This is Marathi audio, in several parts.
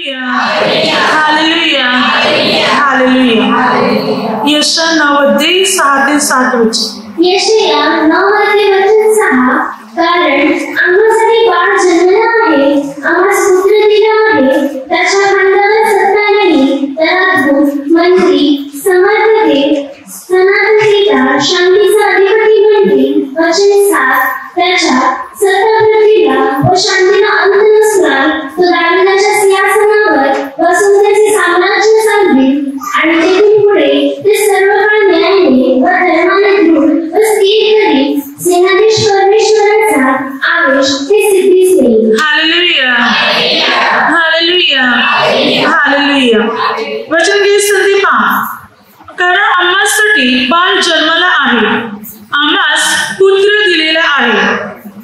Hallelujah hallelujah. यशाया 9:6-7 यशाया 9:6 कारण आम्हासाठी बाळ जन्मला आहे, आम्हास पुत्र दिला आहे, त्याच्या खांद्यावर सत्ता नाही, त्याला अद्भुत मंत्री, समर्थ देव, सनातन पिता, शांतीचा अधिपती म्हणते। वचन 7 त्याच्या सत्ता पृथ्वीला व शांतीला अंत नसणार, तो दाविदाच्या सिंहासनावर बसून त्याचे साम्राज्य चालवेल आणि तेथून पुढे ते सर्व काळ न्यायाने व धर्माने दृढ व स्थिर करील। सेनाधीश परमेश्वराचा आवेश ते सिद्धीस देईल। Hallelujah hallelujah hallelujah. वचन घे संदीपा, कारण आम्हासाठी बाळ जन्मला आहे, आम्हास पुत्र दिलेला आहे,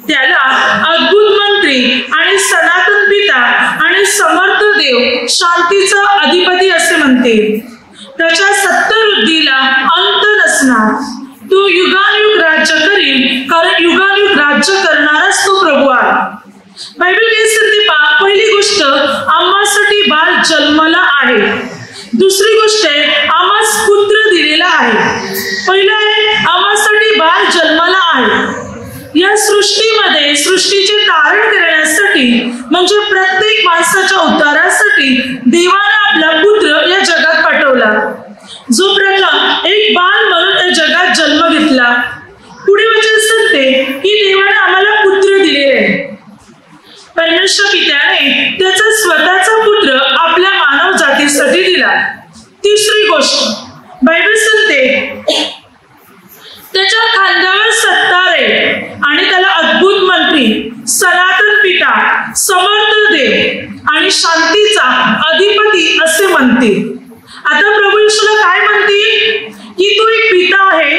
त्याला अद्भुत मंत्री आणि सनातन पिता आणि समर्थ देव, शांतीचा अधिपती असे म्हणते। त्याच्या सत्तावृद्धीला अंत नसणार, तो युगानुयुग राज्य करील, कारण युगानुयुग राज्य करणाराच तो प्रभू आहे। बायबल संदीपा, पहिली गोष्ट आम्हासाठी बाळ जन्मला आहे, दुसरी गोष्ट आहे आम्हास पुत्र दिलेला आहे। पहिलं आहे आम्हासाठी बाळ जन्मला आहे। या सृष्टीमध्ये सृष्टीचे तारण करण्यासाठी, म्हणजे प्रत्येक माणसाच्या उद्धारासाठी देवाने आपला पुत्र या जगात पाठवला, जो प्रथम एक बाळ म्हणून या जगात जन्म घेतला। पुढे वचन सांगते की देवाने आम्हाला पुत्र दिलेले आहे। परमेश्वर पित्याने त्याचा स्वतःचा पुत्र आपल्या मानव जातीसाठी दिला। तिसरी गोष्ट बायबल सांगते त्याच्या खांद्यावर सत्ता आहे आणि त्याला अद्भुत मंत्री, सनातन पिता, समर्थ देव आणि शांतीचा अधिपती असे म्हणते। आता प्रभू येशूला काय म्हणतील की तू एक पिता आहे,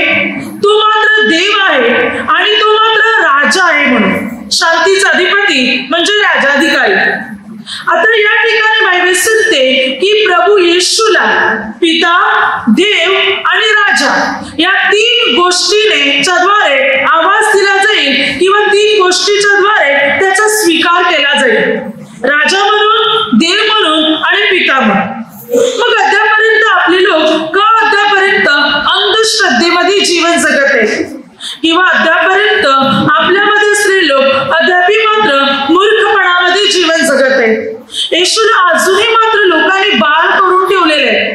तू मात्र देव आहे आणि तो मात्र राजा आहे, म्हणून शांतीचा अधिपती म्हणजे राजाधिकारी। आता या ठिकाणी बायबल सांगते की प्रभू येशूला पिता, देव आणि राजा या तीन गोष्टींच्या द्वारे आवाज दिला जाईल किंवा तीन गोष्टीच्या द्वारे त्याचा स्वीकार केला जाईल, राजा म्हणून, देव म्हणून आणि पिता म्हणून। मग अद्यापर्यंत आपले लोक का अद्यापर्यंत अंधश्रद्धेमध्ये जीवन जगत आहेत किंवा अद्यापर्यंत आपल्यामध्ये असलेले लोक अद्यापी मात्र मूर्खपणामध्ये जीवन जगत आहेत। येशूला अजूनही मात्र लोकांनी बाळ करून ठेवलेले आहे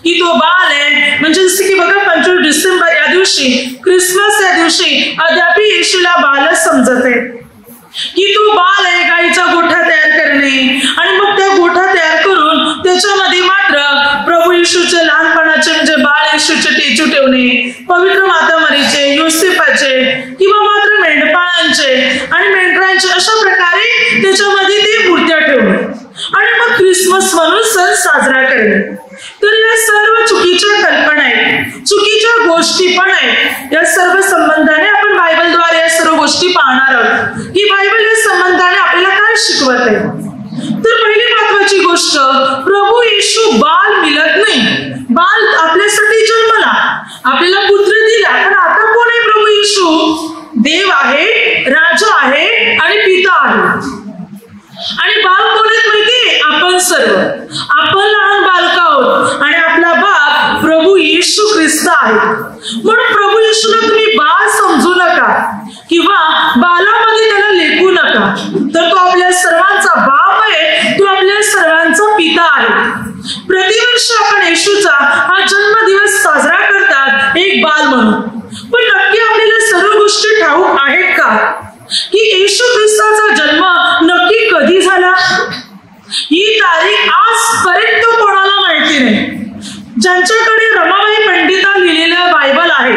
की तो बाळ आहे, म्हणजे जसे की बघा 25 डिसेंबर या दिवशी, क्रिसमस या दिवशी अद्यापी येशूला बाळच समजत आहे की तो बाळ आहे। गाईचा गोठा तयार करणे आणि मग त्या गोठा तयार करून त्याच्यामध्ये मात्र प्रभू येशूचे लहानपणाचे म्हणजे बाळ येशूचे टेचू ठेवणे, पवित्र माता मरीचे, योसेफाचे किंवा मात्र मेंढपाळांचे आणि मेंढरांचे, अशा प्रकारे त्याच्यामध्ये ते मूर्त्या ठेवणे आणि मग ख्रिसमस म्हणून सण साजरा करणे। तर या सर्व चुकीच्या कल्पना आहेत, चुकीच्या गोष्टी पण आहेत। या सर्व संबंधाने आपण बायबलद्वारे या सर्व गोष्टी पाहणार आहोत की बायबल या संबंधाने आपल्याला काय शिकवत आहे। तर पहिली महत्वाची गोष्ट, प्रभू येशू बाळ मिळत नाही, बाळ आपल्यासाठी जन्मला, आपल्याला पुत्र दिला, पण आता कोण आहे प्रभू येशू? देव आहे, राजा आहे आणि पिता आहे। आणि बाळ कोण आहेत माहिती? आपण सर्व, आपण लहान बालक आहोत आणि आपला बाप प्रभू येशू ख्रिस्त आहे। म्हणून प्रभू येशूला तुम्ही बाळ समजू नका किंवा बालामध्ये त्याला लेखू नका, तर तो आपल्या सर्वांचा बाप आहे, तो आपल्या सर्वांचा पिता आहे। प्रतिवर्ष आपण येशूचा हा जन्मदिवस साजरा करतात एक बाल म्हणून, पण नक्की आपल्याला सर्व गोष्टी ठाऊक आहेत का की येशू ख्रिस्ताचा जन्म नक्की कधी झाला? ही तारीख आजपर्यंत कोणाला माहिती नाही। ज्यांच्याकडे रमाबाई पंडितांनी लिहिलेलं बायबल आहे,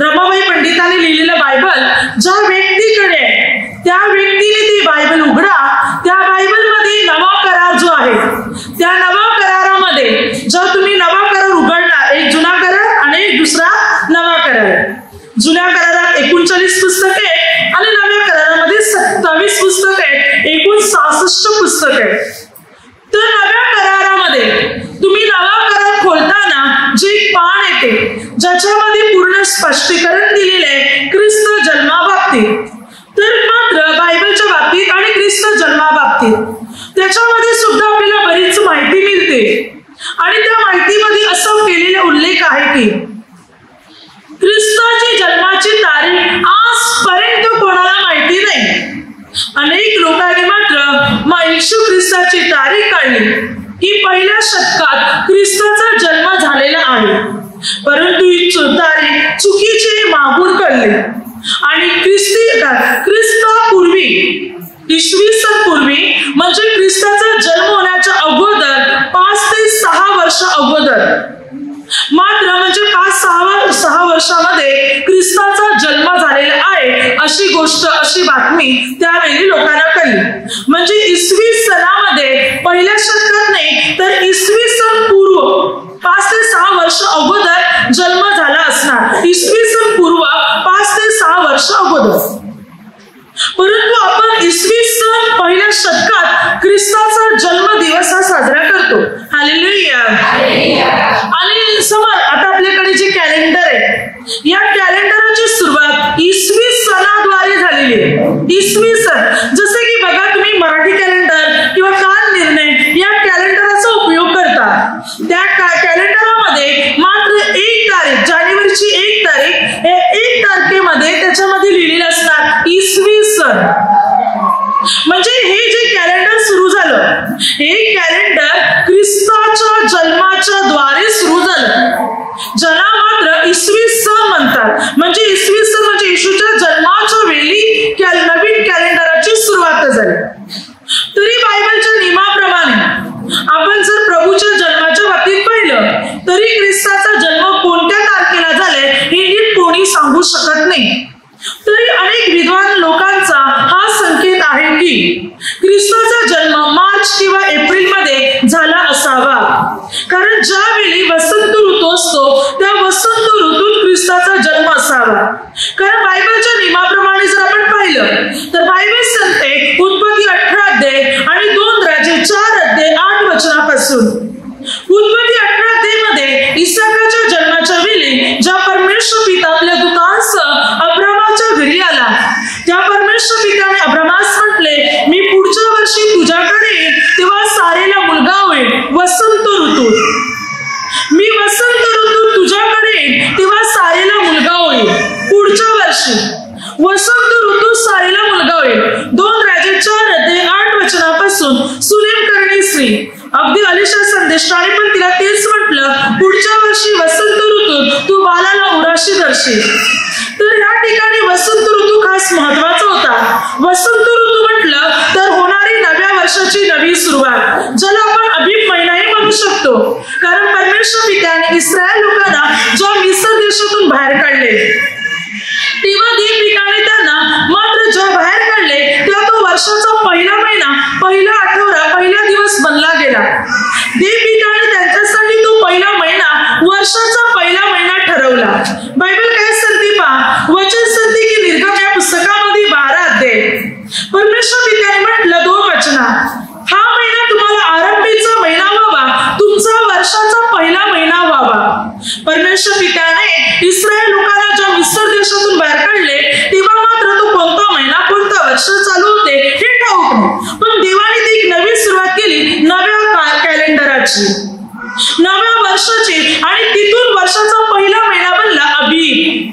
रमाबाई पंडितांनी लिहिलेलं बायबल ज्या व्यक्तीकडे आहे त्या व्यक्तीने ती बायबल उघडा, त्या बायबलमध्ये नवा करार जो आहे, त्या नवा करारामध्ये जर तुम्ही नवा करार उघडला, एक जुना करार आणि एक दुसरा नवा करार। जुन्या करारात 39 पुस्तके आणि नव्या करारामध्ये 27 पुस्तके आहेत, एकूण 66 पुस्तके आहेत। तर नव्या करारामध्ये तुम्ही नवा करार खोलताना जे एक पान येते ज्याच्यामध्ये पूर्ण स्पष्टीकरण दिलेले आहे ख्रिस्त जन्माबाबतीत, तर मात्र बायबलच्या बाबतीत आणि ख्रिस्त जन्माबाबतीत त्याच्यामध्ये सुद्धा आपल्याला बरीच माहिती अनेक लोकांनी मात्र येशू ख्रिस्ताची तारीख काढली की पहिल्या शतकात ख्रिस्ताचा जन्म झालेला आहे, परंतु ही तारीख चुकीची मागून काढली आणि ख्रिस्तापूर्वी इसवी सन पूर्वी म्हणजे ख्रिस्ताचा जन्म होण्याच्या अगोदर 5 ते 6 वर्ष अगोदर मात्र म्हणजे 5-6 वर्षामध्ये ख्रिस्ताचा जन्म झालेला आहे अशी गोष्ट, अशी बातमी त्यावेळी लोकांना कळली. म्हणजे इसवी सनामध्ये पहिल्या शतकात नाही तर इसवी सन पूर्व 5 ते 6 वर्ष अगोदर जन्म झाला असणार. इसवी सन पूर्व 5 ते 6 वर्ष अगोदर. परंतु आपण इसवी सन पहिल्या शतकात ख्रिस्ताचा जन्म दिवस हा साजरा करतो. हालेलुया. आणि समज आता आपल्याकडे जे कॅलेंडर आहे या कॅलेंडरची सुरुवात इसवी सनाद्वारे झालेली आहे. इसवी सन, जसे की बघा तुम्ही मराठी कॅलेंडर किंवा काल निर्णय या कॅलेंडरचा उपयोग करता. त्या कॅलेंडरमध्ये मात्र 1 तारीख, जानेवारीची 1 तारीख, 1 तारखेमध्ये त्याच्यामध्ये लिहिलेलं असणार इसवी सन. म्हणजे हे जे कॅलेंडर सुरू झालं हे कॅलेंडर ख्रिस्ताच्या जन्माच्या द्वारे सुरू झालं, ज्याला मात्र इसवी सन म्हणतात. म्हणजे इसवी सन म्हणजे येशूच्या जन्माच्या वेळी नवीन कॅलेंडरची सुरुवात झाली. तरी बायबलच्या नियमाप्रमाणे आपण जर प्रभूच्या जन्माच्या बाबतीत पाहिलं तरी ख्रिस्ताचा जन्म कोणत्या तारखेला झालाय हे नीट कोणी सांगू शकत नाही. तरी अनेक विद्वान लोकांचा हा संकेत आहे की ख्रिस्ताचा जन्म मार्च किंवा एप्रिल मध्ये झाला असावा, कारण ज्यावेळी वसंत ऋतू असतो त्या वसंत ऋतूत ख्रिस्ताचा जन्म असावा. कारण बायबलच्या नियमाप्रमाणे जर आपण पाहिलं तर बायबल सांगते उत्पत्ती 18 अध्याय आणि 2 राजे 4 अध्याय 8 वचनापासून. उत्पत्ती 18 अध्यायामध्ये इसाकाच्या जन्माच्या वेळी ज्या परमेश्वर पिता आपल्या दूतांसह अब्रामाच्या घरी आला त्या परमेश्वर पित्याने अब्रामास म्हटले, मी पुढच्या वर्षी तुझ्याकडे येईन तेव्हा सारेला मुलगा होईल वसंत ऋतूत. मी वसंत ऋतूत तुझ्याकडे येईन तेव्हा सारेला मुलगा होईल. पुढच्या वर्षी वसंत ऋतूत सारेला मुलगा होईल. 2 राजे 4 अध्याय 8 वचनापासून. सुनेम करणे स्त्री अगदी अलिशा संदेशाने पण तिला तेच म्हटलं, पुढच्या वर्षी वसंत ऋतूत तू बालाला उराशी धरशील. तर या ठिकाणी वसंत ऋतू खास महत्वाचा होता. वसंत ऋतू म्हटलं तर होणारी नव्या वर्षाची नवी सुरुवात, ज्याला आपण अबीब महिनाही म्हणू शकतो. कारण परमेश्वर पित्याने इस्रायल लोकांना ज्या मिस्र देशातून बाहेर काढले तेव्हा देव पिकाने त्यांना मात्र ज्या बाहेर काढले तेव्हा तो वर्षाचा पहिला महिना, पहिला आठवडा, पहिला दिवस बनला गेला. देव पिकाने त्यांच्यासाठी तो पहिला महिना वर्षाचा पहिला महिना ठरवला. बायबल काय सांगते पहा, वचन सांगते की निर्गम या पुस्तकामध्ये 12 अध्याय परमेश्वर पित्याने म्हटलं 2 वचनात, हा महिना तुम्हाला आरंभीचा महिना व्हावा, तुमचा वर्षाचा पहिला महिना व्हावा. परमेश्वर पित्याने इस्रायल लोकांना ज्या मिस्र देशातून बाहेर काढले तेव्हा मात्र तो कोणता महिना, कोणता वर्ष चालू होते हे ठाऊक नाही. पण देवाने ती एक नवी सुरुवात केली नव्या कॅलेंडरची, नव्या वर्षाची, आणि तिथून वर्षाचा पहिला महिना बनला अबीब,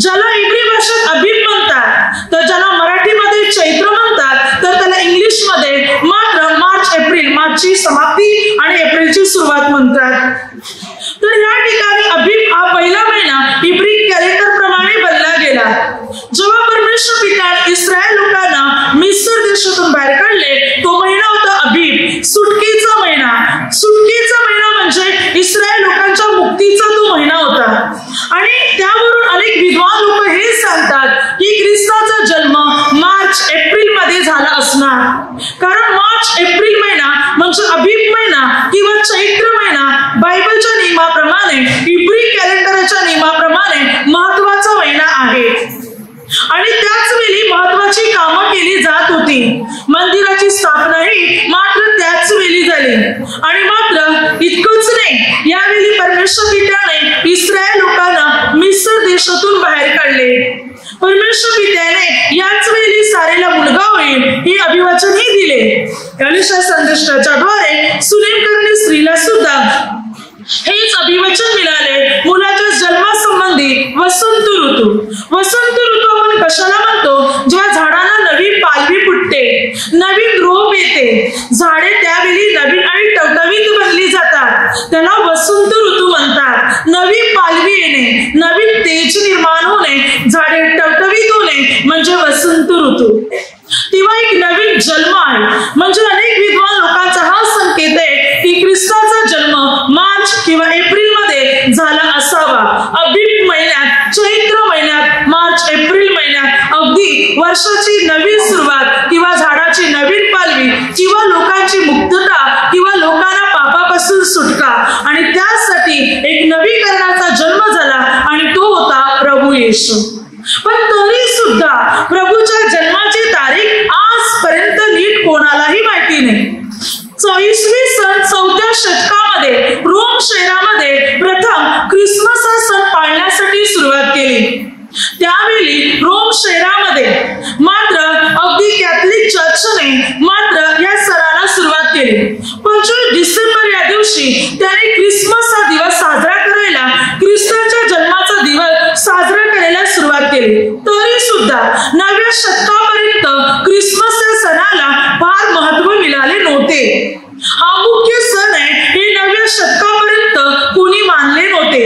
ज्याला इब्री भाषेत अबीब म्हणतात, तर ज्याला मराठीमध्ये चैत्र म्हणतात, तर त्याला इंग्लिश मध्ये मात्र मार्च एप्रिल, मार्चची समाप्ती आणि एप्रिलची सुरुवात म्हणतात. तर या ठिकाणी अबीब हा पहिला महिना इब्री कॅलेंडर प्रमाणे बनला गेला. जेव्हा परमेश्वर पित्याने इस्रायल लोकांना मिस्र देशातून बाहेर काढले तो महिना होता अबीब, सुटकेचा महिना. सुटकेचा महिना म्हणजे इस्रायल लोकांच्या मुक्तीचा तो महिना होता. आणि त्यावरून अनेक विद्वान लोक हे सांगतात की ख्रिस्ताचा जन्म मार्च एप्रिल मध्ये झाला असणार, कारण मार्च एप्रिल महिना म्हणजे अबीब महिना किंवा चैत्र महिना बायबलच्या नियमाप्रमाणे, इब्री कॅलेंडरच्या नियमाप्रमाणे महत्वाचा महिना आहे. आणि त्याच वेळी महत्वाची कामं केली जात होती. मंदिराची स्थापनाही मात्र त्याच वेळी झाली. आणि मात्र इतकंच नाही, यावेळी परमेश्वर पित्याने इस्रायल लोकांना मिस्र देशातून बाहेर काढले. परमेश्वर पित्याने याच वेळी सारेला मुलगा होईल हे अभिवचनही दिले. अलिशा संदेशाच्या द्वारे सुनेम करणे स्त्रीला सुद्धा हेच अभिवचन मिळाले. मुलाच्या जन्मासंबंधी वसंत ऋतू. वसंत ऋतू आपण कशाला म्हणतो? जेव्हा झाडाला नवीन पालवी फुटते, नवीन रोप येते, झाडे त्यावेळी नवीन आणि टवटवीत बनली जातात, त्याला वसंत ऋतू म्हणतात. नवीन पालवी येणे, नवीन तेज निर्माण होणे, झाडे टवटवीत होणे म्हणजे वसंत ऋतू. तेव्हा एक नवीन जन्म आहे. म्हणजे अनेक विद्वान लोकांचा हा संकेत आहे की ख्रिस्ताचा जन्म मार्च किंवा एप्रिल मध्ये झाला असावा. अबीब महिन्यात, चैत्र महिन्यात, मार्च एप्रिल महिन्यात अगदी वर्षाची नवीन सुरुवात किंवा झाडाची नवीन पालवी किंवा लोकांची मुक्तता किंवा लोकांना पापापासून सुटका आणि त्यासाठी एक नवीकरणाचा जन्म झाला आणि तो होता प्रभू येशू. पण तरी सुद्धा प्रभूच्या जन्माची तारीख आजपर्यंत नीट कोणालाही माहिती नाही. 4व्या शतकामध्ये रोम शहरामध्ये प्रथम ख्रिसमस हा सण पाळण्यासाठी सुरुवात केली. त्यावेळी रोम शहरामध्ये मात्र अगदी कॅथलिक चर्चने मात्र या सणाला सुरुवात केली. 25 डिसेंबर या दिवशी त्याने ख्रिसमस हा दिवस साजरा करायला, ख्रिस्ताच्या जन्माचा दिवस साजरा करायला सुरुवात केली. तरी सुद्धा 9व्या शतकापर्यंत ख्रिसमस या सणाला फार महत्व मिळाले नव्हते. हा मुख्य सण आहे हे 9व्या शतकापर्यंत कोणी मानले नव्हते.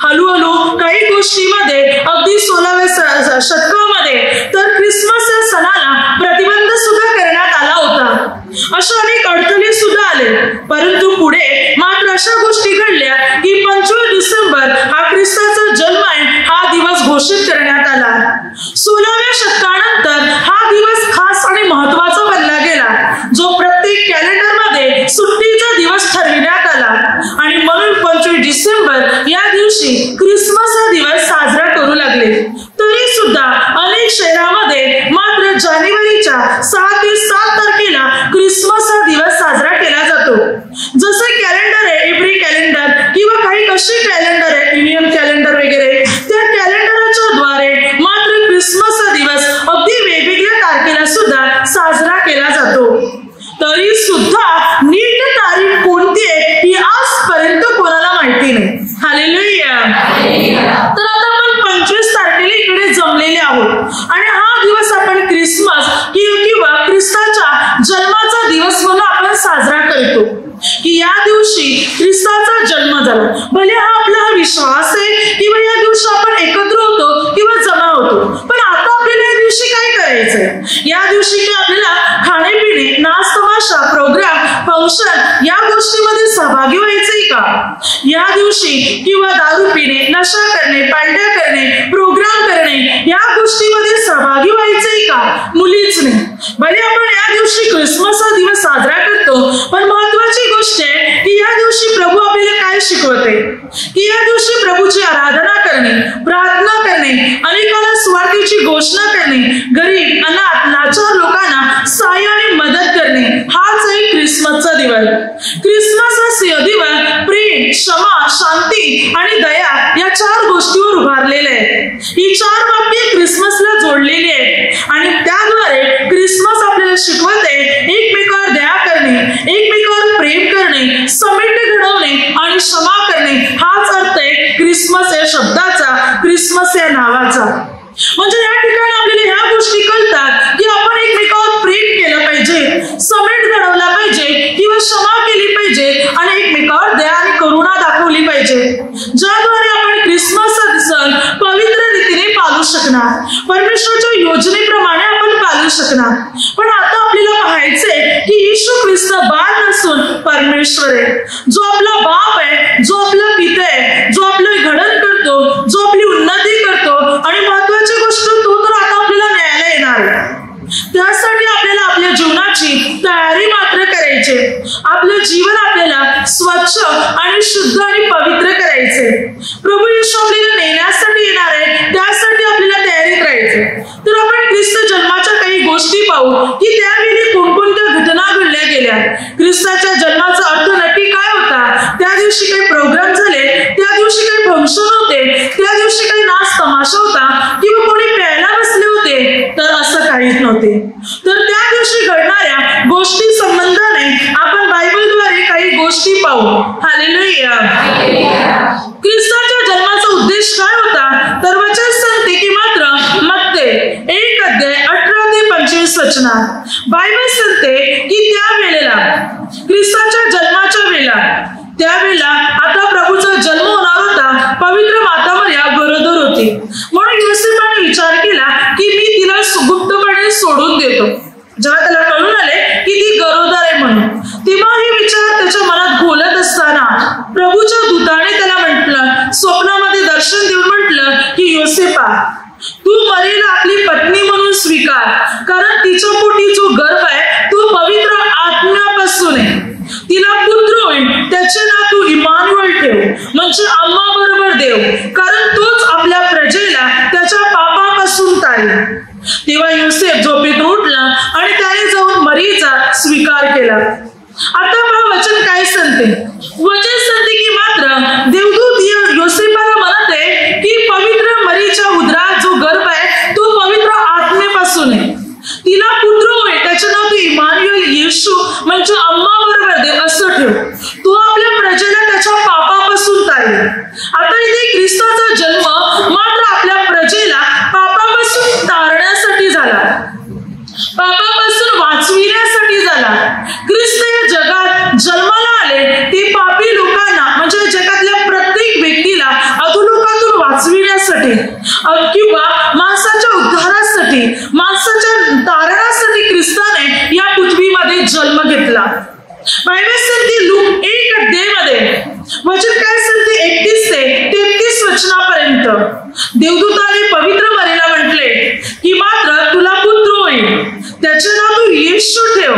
हळूहळू काही गोष्टीमध्ये अगदी 16व्या शतकामध्ये तर ख्रिसमस या सणाला प्रतिबंध सुद्धा करण्यात आला होता. अशा अनेक अडथळे सुद्धा आले. परंतु पुढे मात्र अशा गोष्टी घडल्या की 25 डिसेंबर हा ख्रिस्ताचा जन्म आहे हा दिवस घोषित करण्यात आला. 16व्या शतकानंतर हा दिवस खास आणि महत्वाचा बनला गेला, जो प्रत्येक कॅलेंडरमध्ये सुट्टीचा दिवस ठरविण्यात आला आणि म्हणून 25 डिसेंबर या दिवशी ख्रिसमस हा दिवस साजरा करू लागले. तरी सुद्धा अनेक शहरामध्ये मात्र जानेवारीच्या 6 ते 7 तारखेला ख्रिसमस हा दिवस साजरा केला जातो. जसे कॅलेंडर आहे एप्रिल कॅलेंडर किंवा काही कशी कॅलेंडर आहे इंडियन कॅलेंडर वगैरे, त्या कॅलेंडरच्या द्वारे मात्र ख्रिसमस हा दिवस अगदी वेगवेगळ्या तारखेला सुद्धा साजरा केला जातो. तरी सुद्धा नीट तारीख कोणती आहे ही आजपर्यंत कोणाला माहिती नाही. हालेलुया. तर आता आपण 25 तारखेला इकडे जमलेले आहोत आणि हा दिवस आपण ख्रिसमस किंवा ख्रिस्ताच्या जन्माचा दिवस म्हणून आपण साजरा करतो की या दिवशी ख्रिस्ताचा जन्म झाला. भले हा आपला विश्वास आहे किंवा या दिवशी आपण एकत्र होतो किंवा जमा होतो. पण आता आपल्याला या दिवशी काय करायचंय? या दिवशी काय आपल्याला खाणे-पिणे, नाच तमाशा, प्रोग्राम, फंक्शन या गोष्टीमध्ये सहभागी व्हायचंय का? या दिवशी किंवा दारू पिणे, नशा करणे, पांड्या करणे, प्रोग्राम करणे या गोष्टीमध्ये सहभागी व्हायचंय का? मुलीच नाही. भले आपण या दिवशी ख्रिसमस हा दिवस साजरा करतो, पण महत्वाची गोष्ट आहे की या दिवशी प्रभू आपल्याला काय शिकवते की या दिवशी प्रभूची आराधना करणे, प्रार्थना करणे, अनेकांना स्वार्थीची घोषणा करणे, गरीब, अनाथ, लाचार लोकांना सहाय्य आणि मदत करणे हाच आहे ख्रिसमसचा दिवस. ख्रिसमस हा दिवस प्रेम, क्षमा, शांती आणि दया या 4 गोष्टीवर उभारलेले आहे. ही 4 वाक्ये ख्रिसमसला जोडलेली आहेत आणि त्याद्वारे ख्रिसमस आपल्याला शिकवते एकमेकावर दया करणे, एकमेकावर प्रेम करणे, समेट घडवणे आणि क्षमा करणे हाच अर्थ आहे ख्रिसमस या शब्दाचा, ख्रिसमस या नावाचा. म्हणजे या ठिकाणी आपल्याला ह्या गोष्टी कळतात की आपण एकमेकावर प्रेम केलं पाहिजे, समेट घडवला पाहिजे किंवा क्षमा केली पाहिजे आणि एकमेकावर दया आणि करुणा दाखवली पाहिजे, ज्याद्वारे आपण ख्रिसमसचा सण पवित्र रीतीने पाळू शकणार, परमेश्वराच्या योजनेप्रमाणे आपण पाळू शकणार. पण आता आपल्याला पाहायचंय की येशू ख्रिस्त बाळ नसून परमेश्वर आहे, जो आपला बाप आहे, जो आपला पिता आहे, जो आपलं घडण करतो, जो आपली उन्नती करतो आणि महत्वाची गोष्ट तो तर आता आपल्याला न्यायला येणार आहे. त्यासाठी आपल्याला आपल्या जीवनाची तयारी मात्र करायची. आपलं जीवन आपल्याला स्वच्छ आणि शुद्ध आणि पवित्र करायचे. प्रभू येशू आपल्याला नेण्यासाठी येणार आहे, त्यासाठी आपल्याला तयारीत राहायचे. तर आपण ख्रिस्त जन्माच्या काही गोष्टी पाहू की त्यावेळी कोणकोणत्या घटना घडल्या गेल्या. ख्रिस्ताच्या जन्माचा अर्थ नक्की काय होता? त्या दिवशी काही प्रोग्राम झाले, त्या दिवशी काही फंक्शन होते, त्या दिवशी काही नाच तमाशा होता किंवा कोणी प्यायला बसले होते? तर असं काहीच नव्हते. तर त्या दिवशी घडणाऱ्या गोष्टी संबंधाने आपण बायबलद्वारे काही गोष्टी पाहू. हालेलुया. ख्रिस्ताच्या जन्माचा उद्देश उद्देश काय होता तर वचन सांगते की मात्र मत्ते 1:18-25 बायबल सांगते की त्या वेळेला ख्रिस्ताच्या जन्माच्या वेळेला त्यावेळेला आता प्रभूचा जन्म होणार होता. पवित्र माता मरिया गरोदर होती. म्हणून योसेफाने विचार केला की मी तिला गुप्तपणे सोडून देतो. जेव्हा त्याला कळून आले की ती गरोदर आहे म्हणून तेव्हा हे विचार त्याच्या मनात घोलत असताना प्रभूच्या दूताने त्याला म्हटलं, स्वप्नामध्ये दर्शन देऊन म्हटलं की योसेफा तू मरीला आपली पत्नी म्हणून स्वीकार, कारण तिच्या पोटी जो गर्भ आहे तो पवित्र आत्म्यापासून आहे. तिला पुत्र होईल, त्याचे नाव तू इमानुएल ठेव, म्हणजे आम्हा बरोबर देव, कारण तोच आपल्या प्रजेला त्याच्या पापापासून तारेल. तेव्हा योसेफ झोपेतून उठला आणि त्याने जाऊन मरीचा स्वीकार केला. आता पहा वचन काय सांगते. वचन सांगते की मात्र देवदूत योसेफाला म्हणत आहे की पवित्र मरीच्या उदरात जो गर्भ आहे तो पवित्र आत्मेपासून आहे. तिला पुत्र होईल, त्याचे नाव तू इमानुएल येशू, म्हणजे आम्हा बरोबर देव असं ठेव. तो आपल्या प्रजेला त्याच्या पापापासून तारेल. आता इथे ख्रिस्ताचा जन्म मात्र आपल्या प्रजेला पापापासून तारण्यासाठी झाला, पापापासून वाचविण्यासाठी झाला. ख्रिस्त या जगात जन्माला आले ते पापी लोकांना म्हणजे जगातल्या प्रत्येक व्यक्तीला अधोलोकातून वाचविण्यासाठी किंवा माणसाच्या उद्धारासाठी, माणसाच्या तारणासाठी ख्रिस्ताने या पृथ्वीमध्ये जन्म घेतला. बायबल सांगते लूक 1:मध्ये वचन काय सांगते 31-33 वचनापर्यंत देवदूताने पवित्र मरीला म्हटले की मात्र तुला पुत्र होईल, त्याचे नाव तू येशू ठेव,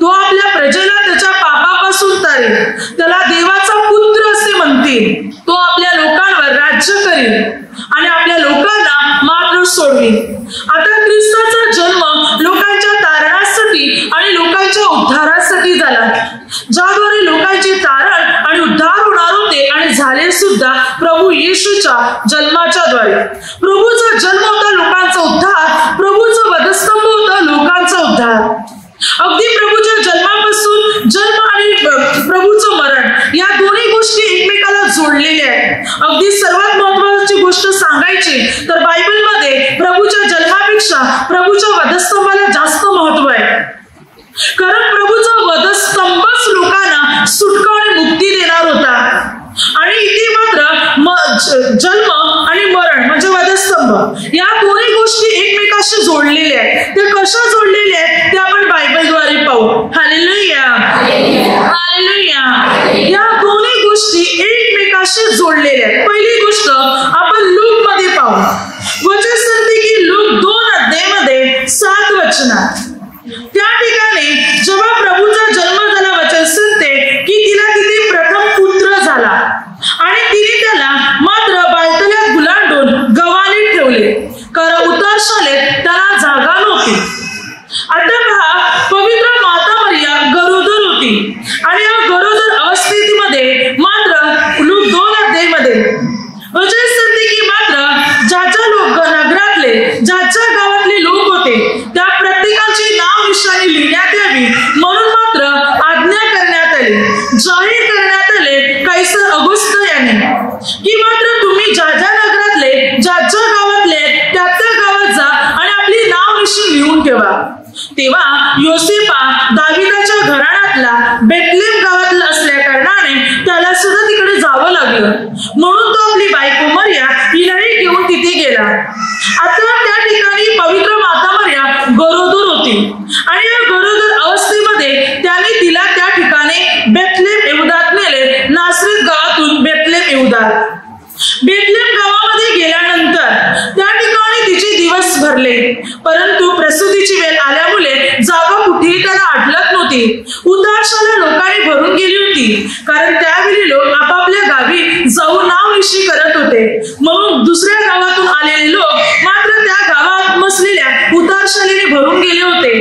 तो आपल्या प्रजेला त्याच्या पापापासून तारेल. त्याला देवाचा पुत्र असे म्हणतील. तो आपल्या लोकांवर राज्य करेल आणि आपल्या लोकांना मात्र सोडवेल. आता ख्रिस्ताचा जन्म लोकांच्या तारणासाठी आणि लोकांच्या उद्धारासाठी झाला, ज्याद्वारे लोकांचे तारण आणि उद्धार होणार होते आणि झाले सुद्धा प्रभू येशूच्या जन्माच्या द्वारे. प्रभूचा जन्म होता लोकांचा उद्धार, प्रभूचा वधस्तंभ होता लोकांचा उद्धार. अगदी प्रभूच्या जन्मापासून जन्म आणि प्रभूचं मरण या दोन्ही गोष्टी एकमेकाला जोडलेल्या आहेत. अगदी सर्वात महत्त्वाची गोष्ट सांगायची तर बायबलमध्ये प्रभूच्या जन्मापेक्षा प्रभूच्या वधस्तंभाला जास्त महत्त्व आहे, कारण प्रभूचा वधस्तंभच लोकांना सुटका आणि मुक्ती देणार होता. आणि इथे मात्र जन्म आणि मरण म्हणजे वधस्तंभ या दोन्ही गोष्टी एकमेकाशी जोडलेल्या आहेत. ते कशा जोडलेल्या आहेत ते आपण बायबलद्वारे पाहू. Hallelujah, hallelujah. या दोन्ही गोष्टी एकमेकाशी जोडलेल्या आहेत. पहिली गोष्ट आपण लूक मध्ये पाहू. वचन सांगते की लूक 2:7 त्या ठिकाणी जेव्हा प्रभूचा जन्म झाला वचन सांगते की तिला तिथे प्रथम पुत्र झाला आणि तिने त्याला मात्र बालतल्यात गुलांडून गव्हाणीत ठेवले, कारण उतारशालेत त्याला जागा नव्हती. आता पहा पवित्र माता मरिया गरोदर होती आणि या गरोदर अवस्थेमध्ये मात्र लूक 2:मध्ये वचन सांगते की मात्र ज्याच्या लोक नगरातले ज्याच्या गावातले लोक होते त्या प्रत्येकाची नाव निशाणी लिहिण्यात यावी म्हणून मात्र आज्ञा करण्यात आली, जाहीर करण्यात आले कैसर ऑगस्ट याने की मात्र तुम्ही ज्या ज्या नगरातले ज्याच्या गावातले त्या त्या गावात जा आणि आपली नाव निशाणी लिहून ठेवा. तेव्हा योसेफा दाविदाच्या घराण्यातला बेथलेम गावातला असल्या कारणाने त्याला सुद्धा तिकडे जावं लागलं, म्हणून तो आपली बायको मरिया हिलाही घेऊन तिथे गेला. आता त्या ठिकाणी पवित्र माता मरिया गरोदर होती आणि या गरोदर अवस्थेमध्ये त्याने तिला त्या ठिकाणी बेथलेम यहूदात नेले. नासरीत गावातून बेथलेम यहूदात. बेथलेम गावामध्ये गेल्यानंतर त्या ठिकाणी तिचे दिवस भरले, परंतु प्रसूतीची वेळ आल्यामुळे जागा कुठेही त्याला आढळत नव्हती. उतारशाला लोकांनी भरून गेली होती, कारण त्यावेळी लोक आपापल्या गावी जाऊन नाव निशी करत होते. म्हणून दुसऱ्या गावातून आलेले लोक मात्र त्या गावात बसलेल्या उतारशालेने भरून गेले होते.